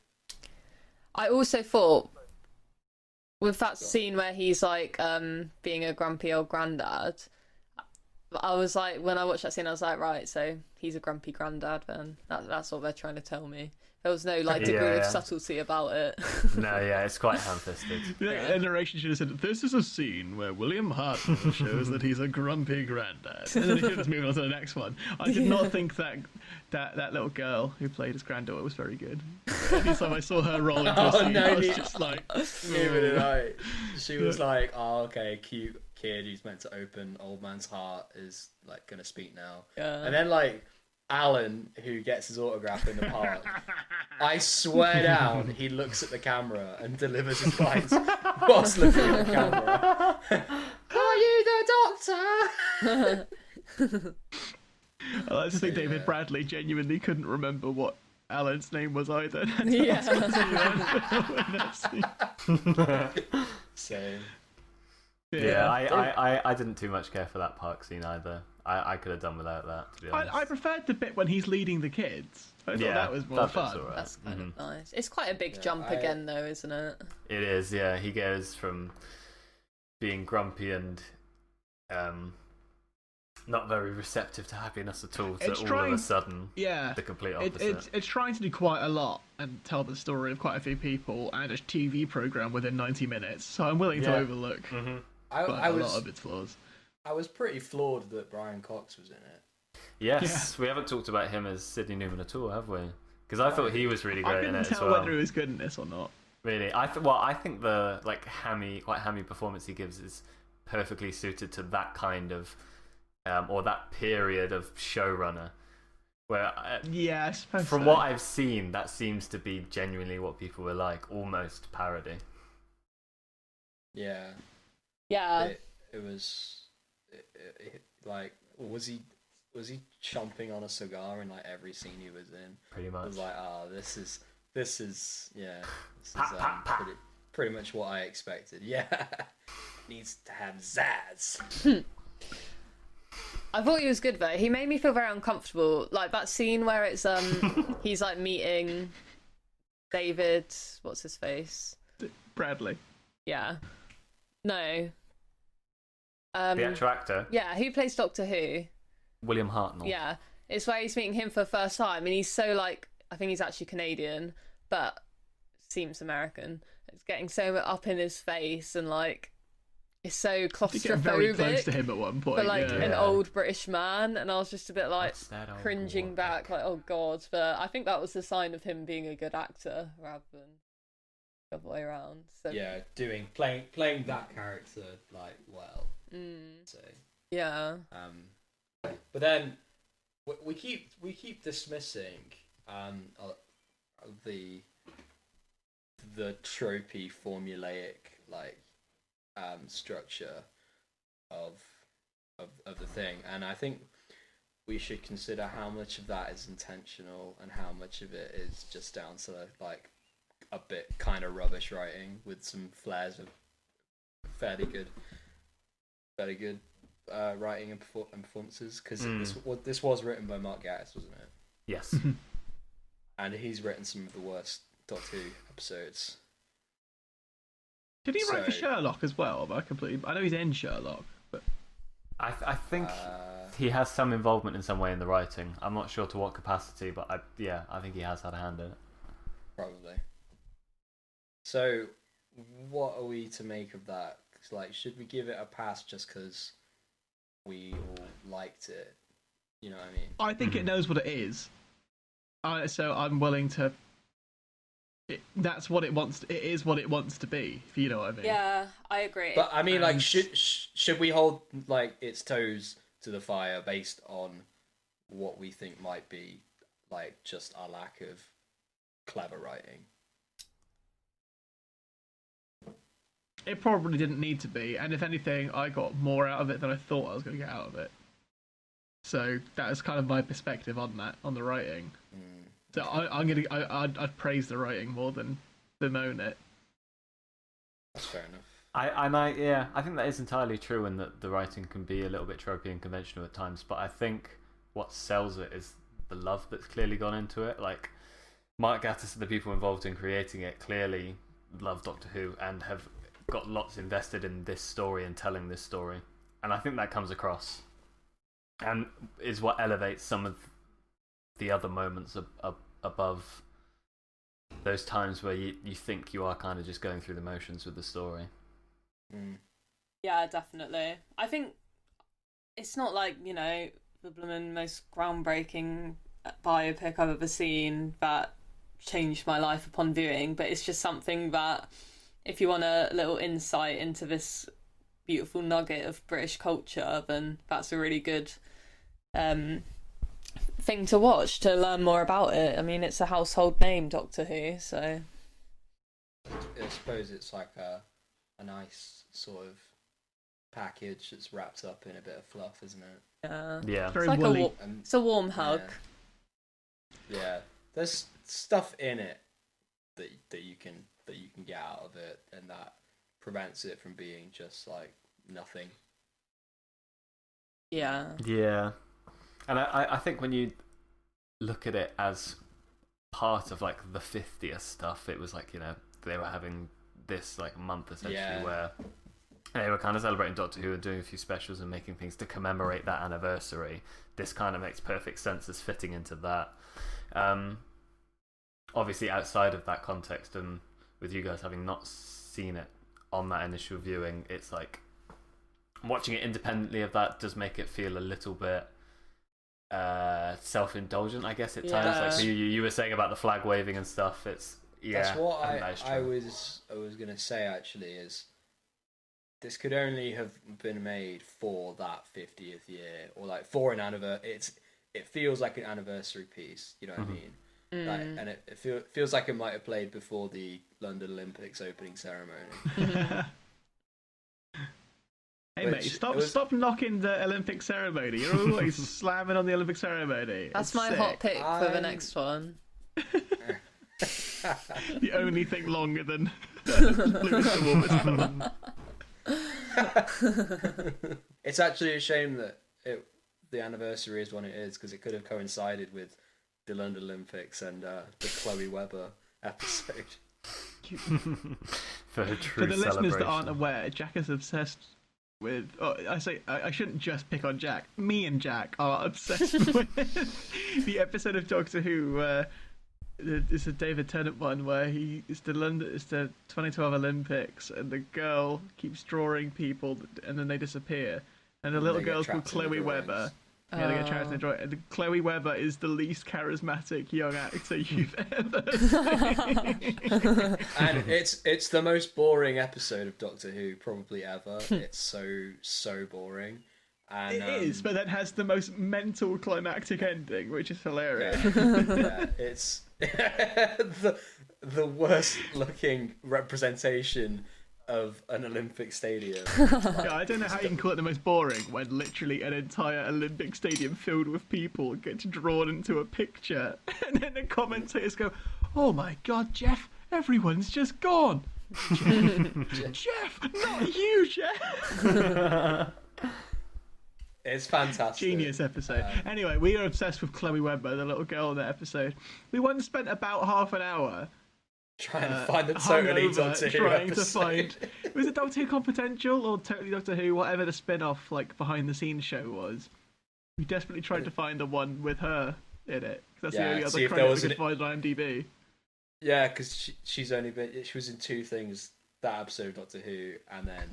I also thought with that scene where he's like being a grumpy old granddad, I was like, when I watched that scene, I was like, right, so he's a grumpy granddad then. That's what they're trying to tell me. There was no like degree of subtlety about it. No, yeah, it's quite ham-fisted. The narration should have said, "This is a scene where William Hartnell shows that he's a grumpy granddad," and then he should have moved on to the next one. I did not think that little girl who played his granddaughter was very good. Every time I saw her roll into a scene, I was just like, Neither did I. She was like, "Oh, okay, cute kid who's meant to open old man's heart is like gonna speak now." Yeah. And then like Alan, who gets his autograph in the park, I swear down, he looks at the camera and delivers his lines whilst looking at the camera. Are you the doctor? I like to think David Bradley genuinely couldn't remember what Alan's name was either. Yeah. Same. Yeah, I didn't too much care for that park scene either. I could have done without that, to be honest. I preferred the bit when he's leading the kids. I thought that was more that bit's fun. alright. That's kind of nice. It's quite a big jump again, though, isn't it? It is, yeah. He goes from being grumpy and not very receptive to happiness at all to all of a sudden the complete opposite. It's trying to do quite a lot and tell the story of quite a few people and a TV program within 90 minutes. So I'm willing to overlook I a was lot of its flaws. I was pretty floored that Brian Cox was in it. Yes, we haven't talked about him as Sidney Newman at all, have we? Because I thought he was really great in it as well. I couldn't tell whether he was good in this or not. Really, I think the like quite hammy performance he gives is perfectly suited to that kind of or that period of showrunner. Where yeah, I suppose from so. what I've seen, that seems to be genuinely what people were like, almost parody. Yeah. Yeah. It was like, was he chomping on a cigar in like every scene he was in? Pretty I much. was like, this is pretty much what I expected. Yeah. Needs to have zazz. I thought he was good though. He made me feel very uncomfortable. Like that scene where it's he's like meeting David, what's his face? Bradley. Yeah. No. The actual actor, Yeah, who plays Doctor Who? William Hartnell. Yeah, it's where he's meeting him for the first time, and he's so like, I think he's actually Canadian, but seems American. It's getting so up in his face, and like, it's so You get very close to claustrophobic him at one point. for like yeah. an old British man, and I was just a bit like What's that old cringing war back, pick? like, oh god. But I think that was the sign of him being a good actor rather than the other way around. So Yeah, playing that character like well. So yeah, but then we keep dismissing the tropey formulaic like structure of the thing, and I think we should consider how much of that is intentional and how much of it is just down to like a bit kind of rubbish writing with some flares of fairly good writing and performances, because this was written by Mark Gatiss, wasn't it? Yes. And he's written some of the worst Doctor Who episodes. Did he write for So- Sherlock as well? I know he's in Sherlock, but I think he has some involvement in some way in the writing. I'm not sure to what capacity, but I think he has had a hand in it. Probably. So, what are we to make of that? 'Cause, like, should we give it a pass just because we all liked it? You know what I mean? I think it knows what it is. So I'm willing to. That's what it wants. It is what it wants to be. If you know what I mean. yeah, I agree. But I mean, like, And- should we hold like its toes to the fire based on what we think might be like just our lack of clever writing? It probably didn't need to be, and if anything, I got more out of it than I thought I was going to get out of it. So that is kind of my perspective on that, on the writing. So I'd praise the writing more than bemoan it. That's fair enough. I think that is entirely true, and that the writing can be a little bit tropey and conventional at times. But I think what sells it is the love that's clearly gone into it. Like Mark Gatiss and the people involved in creating it clearly love Doctor Who and have got lots invested in this story and telling this story, and I think that comes across, and is what elevates some of the other moments above those times where you think you are kind of just going through the motions with the story. Yeah, definitely. I think it's not like, you know, the blooming most groundbreaking biopic I've ever seen that changed my life upon viewing, but it's just something that, if you want a little insight into this beautiful nugget of British culture, then that's a really good thing to watch to learn more about it. I mean, it's a household name, Doctor Who, so I suppose it's like a nice sort of package that's wrapped up in a bit of fluff, isn't it? Yeah. Very it's like woolly. it's a warm hug. Yeah, there's stuff in it that you can get out of it, and that prevents it from being just like nothing. Yeah. Yeah. And I think when you look at it as part of like the 50th stuff, it was like, you know, they were having this like month essentially where they were kind of celebrating Doctor Who and doing a few specials and making things to commemorate that anniversary. This kind of makes perfect sense as fitting into that. Obviously outside of that context, and with you guys having not seen it on that initial viewing, it's like watching it independently of that does make it feel a little bit self-indulgent, I guess, at times. Yeah. Like you were saying about the flag waving and stuff. It's That's what I think that is I true. was gonna say actually, is this could only have been made for that 50th year, or like for an anniversary. It feels like an anniversary piece, you know what I mean? Like, and it feels like it might have played before the London Olympics opening ceremony. Hey Which mate, stop knocking the Olympic ceremony. You're always slamming on the Olympic ceremony. That's It's my sick. hot pick for the next one. The only thing longer than Lewis the Woman's Club. It's actually a shame that the anniversary is when it is, because it could have coincided with the London Olympics and the Chloe Webber episode. For a true For the listeners that celebration. aren't aware, Jack is obsessed with. Oh, I shouldn't just pick on Jack. Me and Jack are obsessed with the episode of Doctor Who. It's a David Tennant one where it's the 2012 Olympics, and the girl keeps drawing people, and then they disappear. And the little girl's called Chloe Webber. Yeah, they get trapped in the drawing. And Chloe Webber is the least charismatic young actor you've ever seen. And it's the most boring episode of Doctor Who probably ever. It's so boring. And, it is, but that has the most mental climactic ending, which is hilarious. Yeah, it's the worst looking representation of an Olympic stadium. Yeah, I don't know how you can call it the most boring when literally an entire Olympic stadium filled with people gets drawn into a picture, and then the commentators go, "Oh my God, Jeff, everyone's just gone." Jeff, not you, Jeff. It's fantastic. Genius episode. Anyway, we are obsessed with Chloe Webber, the little girl in that episode. We once spent about half an hour trying to find the totally Doctor Who episode. Was it Doctor Who Confidential or Totally Doctor Who, whatever the spin-off behind the scenes show was. We desperately tried to find the one with her in it. That's the only other credit we could find on IMDb. Yeah, because she was in two things, that episode of Doctor Who and then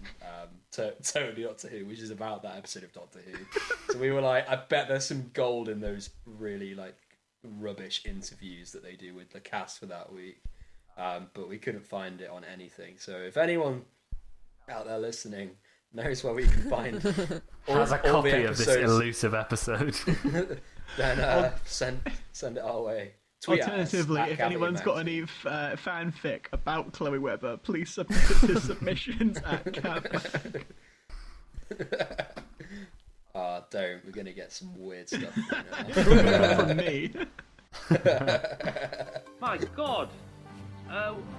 Totally Doctor Who, which is about that episode of Doctor Who. So we were like, I bet there's some gold in those really rubbish interviews that they do with the cast for that week. But we couldn't find it on anything. So if anyone out there listening knows where we can find has a copy of this elusive episode, then send it our way. Tweet Alternatively, if anyone's got any fanfic about Chloe Webber, please submit it to submissions at Cab. Don't. We're going to get some weird stuff from me. My God!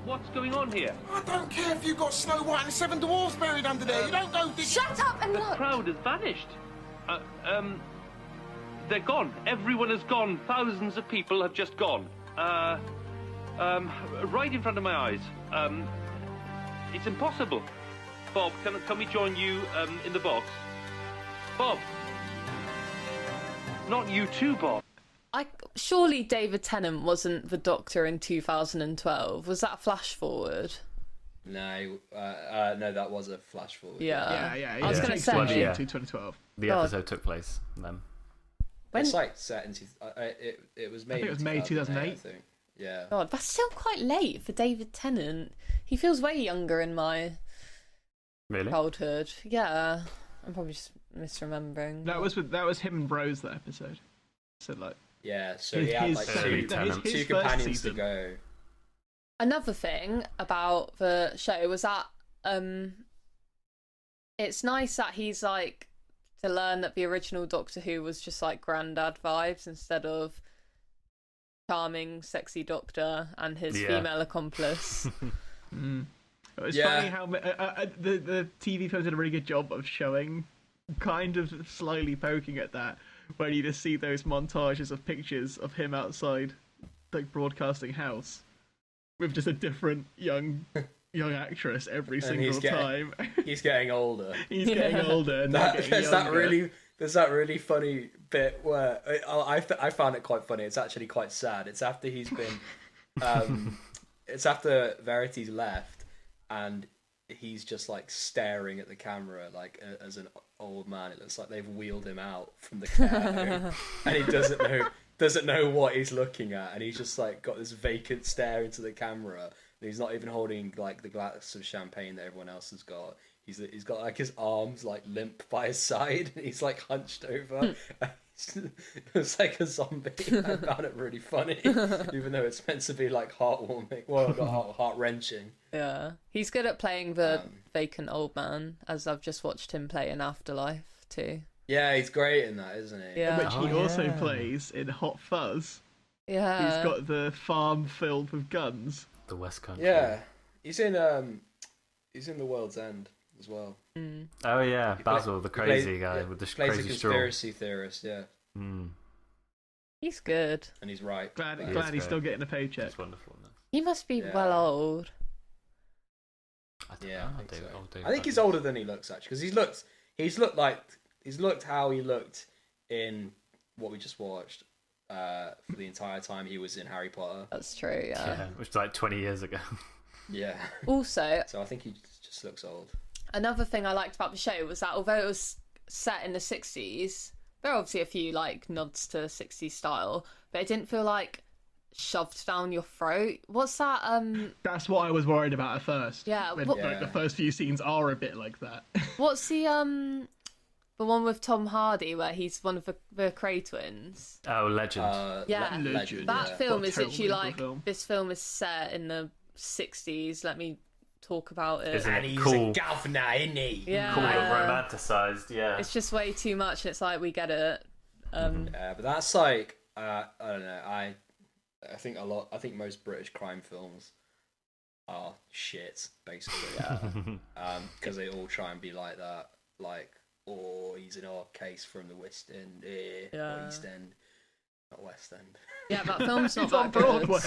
What's going on here? I don't care if you've got Snow White and 7 dwarfs buried under there. You don't go digging. Shut up and The look! crowd has vanished. They're gone. Everyone has gone. Thousands of people have just gone. Right in front of my eyes. It's impossible. Bob, can we join you in the box? Bob! Not you too, Bob. Surely David Tennant wasn't the Doctor in 2012. Was that a flash forward? No, that was a flash forward. Yeah. I was going to say to 2012. The episode took place then. It's set in. It was made. I think it was May 2008. I think. Yeah. God, that's still quite late for David Tennant. He feels way younger in my childhood. Yeah, I'm probably just misremembering. That was him and Rose, that episode. So yeah, so he had two companions to go. Another thing about the show was that it's nice that he's to learn that the original Doctor Who was just granddad vibes instead of charming, sexy Doctor and his female accomplice. It's funny how the TV films did a really good job of showing, kind of slyly poking at that, where you just see those montages of pictures of him outside, broadcasting house, with just a different young actress every single time. He's getting older. He's getting older. And there's that really funny bit where I found it quite funny. It's actually quite sad. It's after he's been, it's after Verity's left, and he's just staring at the camera as an old man. It looks like they've wheeled him out from the care home, and he doesn't know what he's looking at, and he's just got this vacant stare into the camera. And he's not even holding the glass of champagne that everyone else has got. He's got his arms limp by his side, and he's hunched over. It's like a zombie. I found it really funny, even though it's meant to be heartwarming. Well, not heart-wrenching. Yeah, he's good at playing the vacant old man, as I've just watched him play in Afterlife too. Yeah, he's great in that, isn't he? Yeah. Which he also plays in Hot Fuzz. Yeah. He's got the farm filled with guns. The West Country. Yeah, he's in The World's End as well. Mm. Oh yeah, Basil, the crazy guy with the plays crazy a straw. conspiracy theorist. Yeah. He's good. And he's right. Glad he's still getting a paycheck. It's wonderful. He must be well old. I think he's older than he looks, actually, because he's looked how he looked in what we just watched for the entire time he was in Harry Potter. That's true. Yeah. Which was like 20 years ago. Yeah. Also, So I think he just looks old. another thing I liked about the show was that although it was set in the 60s, there are obviously a few like nods to 60s style, but it didn't feel like shoved down your throat. What's that? That's what I was worried about at first. Yeah, When, what- like, the first few scenes are a bit like that. What's the one with Tom Hardy where he's one of the Cray twins? Oh, Legend. Yeah. Legend. That yeah. film What a is terrible literally little like film. this film is set in the 60s. Let me talk about it. Isn't And it he's cool? a governor, isn't he? Yeah. Cool and romanticised, yeah. It's just way too much. It's like we get it. But that's like I don't know. I think I think most British crime films are shit, basically. Because they all try and be like that. Like, he's in our case from the West End, or East End, not West End. Yeah, that film's not It's on that good. Broadway.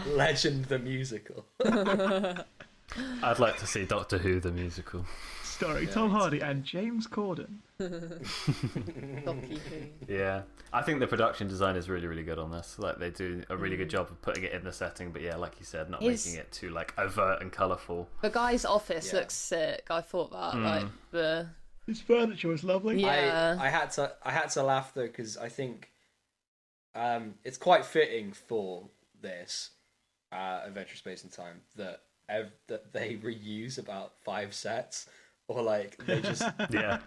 Legend the musical. I'd like to see Doctor Who the musical. Starring Tom Hardy and James Corden. Donkey Who. Yeah, I think the production design is really, really good on this. Like they do a really good job of putting it in the setting, but yeah, like you said, not His- making it too like overt and colourful. The guy's office Yeah. looks sick. I thought that like the His furniture was lovely. Yeah. I had to laugh though because I think it's quite fitting for this Adventure Space and Time that they reuse about 5 sets, or like they just Yeah,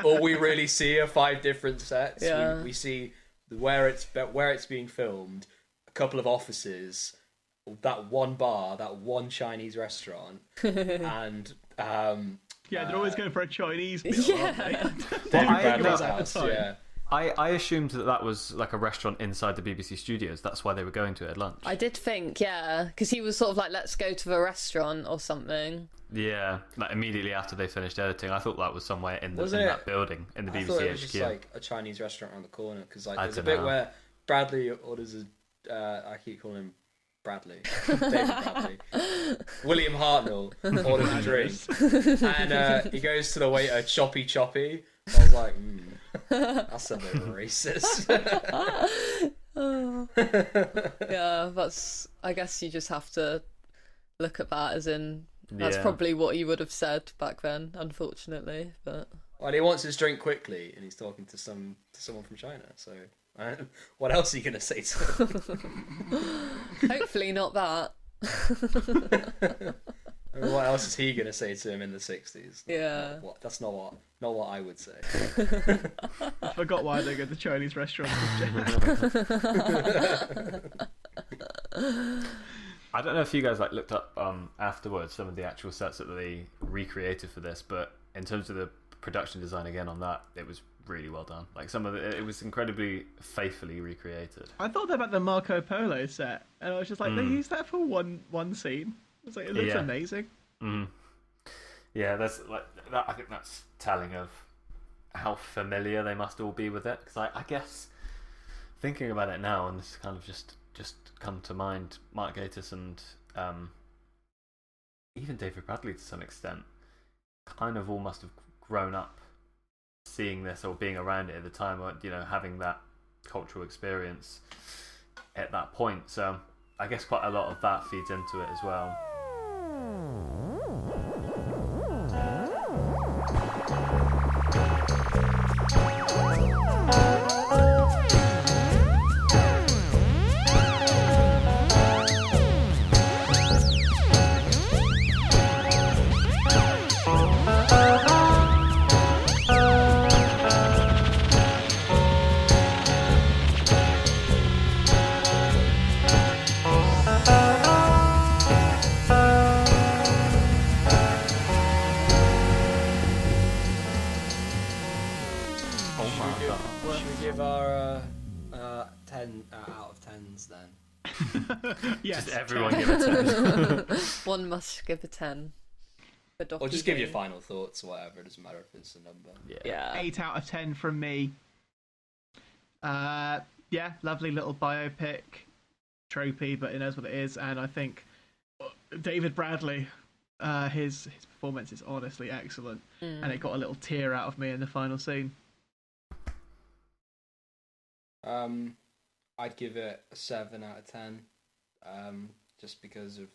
or we really see 5 different sets. Yeah. We see where it's being filmed, a couple of offices, that one bar, that one Chinese restaurant, and Yeah, they're always going for a Chinese meal, aren't they? David I- Bradley's no, at the house. time. Yeah. I assumed that was like a restaurant inside the BBC studios. That's why they were going to it at lunch. I did think, yeah, because he was sort of like, let's go to the restaurant or something. Yeah, like immediately after they finished editing, I thought that was somewhere in Wasn't in it? that building in the I BBC thought it was HQ. just like a Chinese restaurant around the corner because like I there's a dunno. bit where Bradley orders I keep calling him Bradley, David Bradley. William Hartnell orders a drink, and he goes to the waiter, choppy choppy. I was like, that's a bit racist. Yeah, that's. I guess you just have to look at that as in that's Yeah. probably what you would have said back then, unfortunately. But Well, he wants his drink quickly, and he's talking to someone from China. So, what else are you gonna say to him? hopefully not that. I mean, what else is he gonna say to him in the '60s? Yeah. That's not what I would say. I forgot why they go to Chinese restaurants. I don't know if you guys like looked up afterwards some of the actual sets that they recreated for this, but in terms of the production design again on that, it was really well done. Like some of it was incredibly faithfully recreated. I thought about the Marco Polo set, and I was just like, they used that for one scene. I was like, it looks Yeah. amazing. Yeah, that's like that. I think that's telling of how familiar they must all be with it. Because I guess thinking about it now, and this kind of just come to mind, Mark Gatiss and even David Bradley to some extent, kind of all must have grown up seeing this or being around it at the time, or having that cultural experience at that point. So I guess quite a lot of that feeds into it as well. Should we give our 10 out of 10s then? Yes. Just everyone give it 10. One must give a 10. For Donkey Or just give Who. your final thoughts or whatever. It doesn't matter if it's a number. Yeah. 8 out of 10 from me. Yeah, lovely little biopic, tropey, but it knows what it is. And I think David Bradley, His performance is honestly excellent, and it got a little tear out of me in the final scene. I'd give it a 7 out of 10, just because of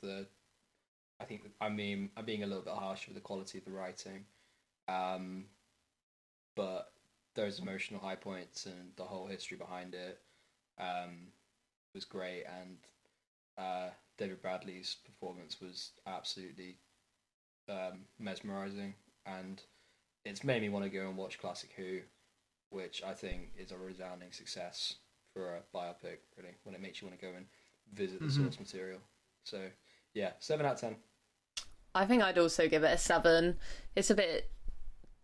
I think I'm being a little bit harsh with the quality of the writing, but those emotional high points and the whole history behind it was great, and David Bradley's performance was absolutely mesmerizing, and it's made me want to go and watch Classic Who, which I think is a resounding success for a biopic, really, when it makes you want to go and visit the source material. So, yeah, 7 out of 10. I think I'd also give it a 7. It's a bit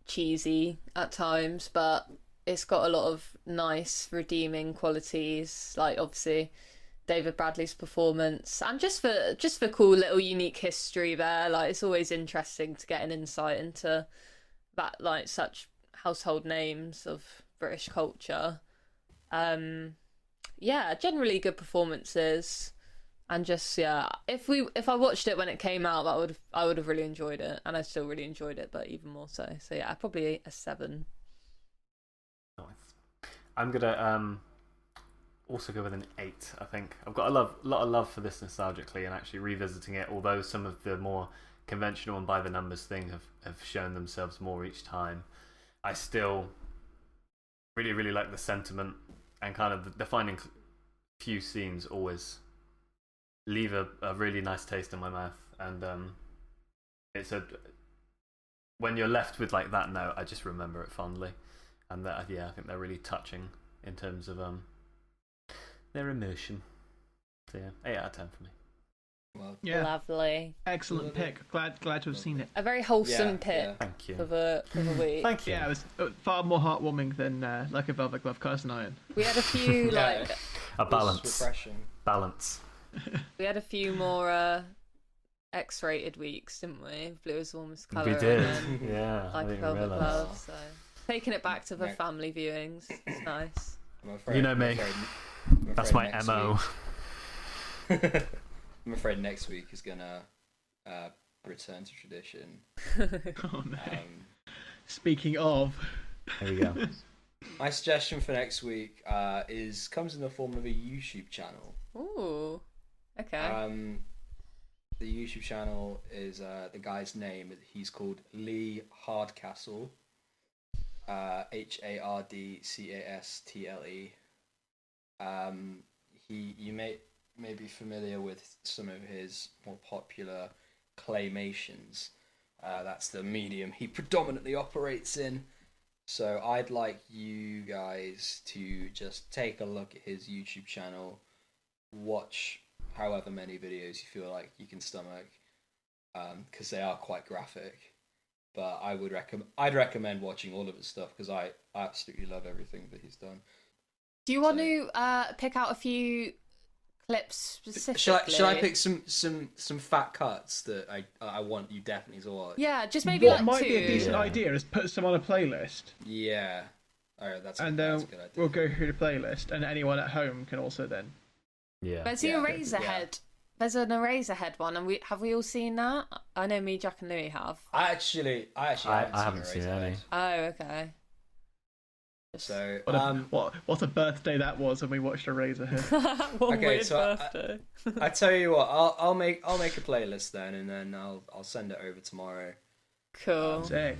cheesy at times, but it's got a lot of nice, redeeming qualities, like, obviously, David Bradley's performance, and just for cool little unique history there. Like, it's always interesting to get an insight into that, like, such household names of British culture. Yeah, generally good performances, and just if I watched it when it came out, I would have really enjoyed it, and I still really enjoyed it, but even more so. So yeah, probably a 7. Nice. I'm gonna also go with an 8. I think I've got a lot of love for this nostalgically, and actually revisiting it. Although some of the more conventional and by the numbers things have shown themselves more each time, I still really, really like the sentiment, and kind of the defining few scenes always leave a really nice taste in my mouth. And it's when you're left with like that note, I just remember it fondly, and I think they're really touching in terms of their immersion. So yeah, 8 out of 10 for me. Well, Yeah, Lovely. excellent pick. Glad to have seen it. A very wholesome pick. Yeah. Thank you. For the week. Thank you. Yeah, it was far more heartwarming than Like a Velvet Glove, Cast Iron. We had a few like A balance. Refreshing. Balance. we had a few more X-rated weeks, didn't we? Blue is Warmest Colour. We did. And then Yeah. Like I a didn't Velvet realise. Glove. So taking it back to the Yeah. family viewings. It's nice. I'm afraid, You know me. I'm That's afraid my next MO. week- I'm afraid next week is gonna return to tradition. Oh no. Speaking of, Here we go. My suggestion for next week comes in the form of a YouTube channel. Ooh. Okay. The YouTube channel is the guy's name. He's called Lee Hardcastle. HARDCASTLE. You may be familiar with some of his more popular claymations. That's the medium he predominantly operates in. So I'd like you guys to just take a look at his YouTube channel, watch however many videos you feel like you can stomach, because they are quite graphic. But I'd recommend watching all of his stuff, because I absolutely love everything that he's done. Do you want to pick out a few clips specifically? Should I pick some fat cuts that I want you definitely to watch? Yeah, just maybe what like might 2. be a decent idea is put some on a playlist, Yeah. Alright, that's and that's then a good idea. we'll go through the playlist, and anyone at home can also then. Yeah. There's the Yeah. Eraserhead. There's an Eraserhead one, and we all seen that? I know me, Jack, and Louis have. I actually I haven't seen any. Oh, okay. So What a birthday that was when we watched Eraserhead. One Okay, weird so birthday. I tell you what, I'll make a playlist then, and then I'll send it over tomorrow. Cool. Sick.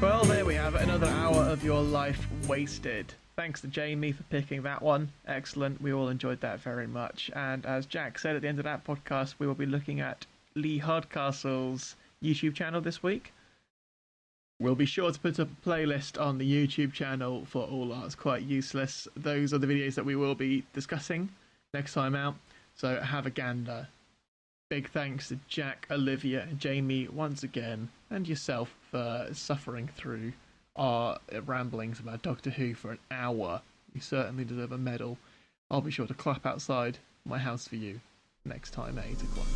Well, there we have it, another hour of your life wasted. Thanks to Jamie for picking that one. Excellent. We all enjoyed that very much. And as Jack said at the end of that podcast, we will be looking at Lee Hardcastle's YouTube channel this week. We'll be sure to put up a playlist on the YouTube channel for All Art's Quite Useless. Those are the videos that we will be discussing next time out. So have a gander. Big thanks to Jack, Olivia, and Jamie once again, and yourself for suffering through our ramblings about Doctor Who for an hour, you certainly deserve a medal. I'll be sure to clap outside my house for you next time at 8 o'clock.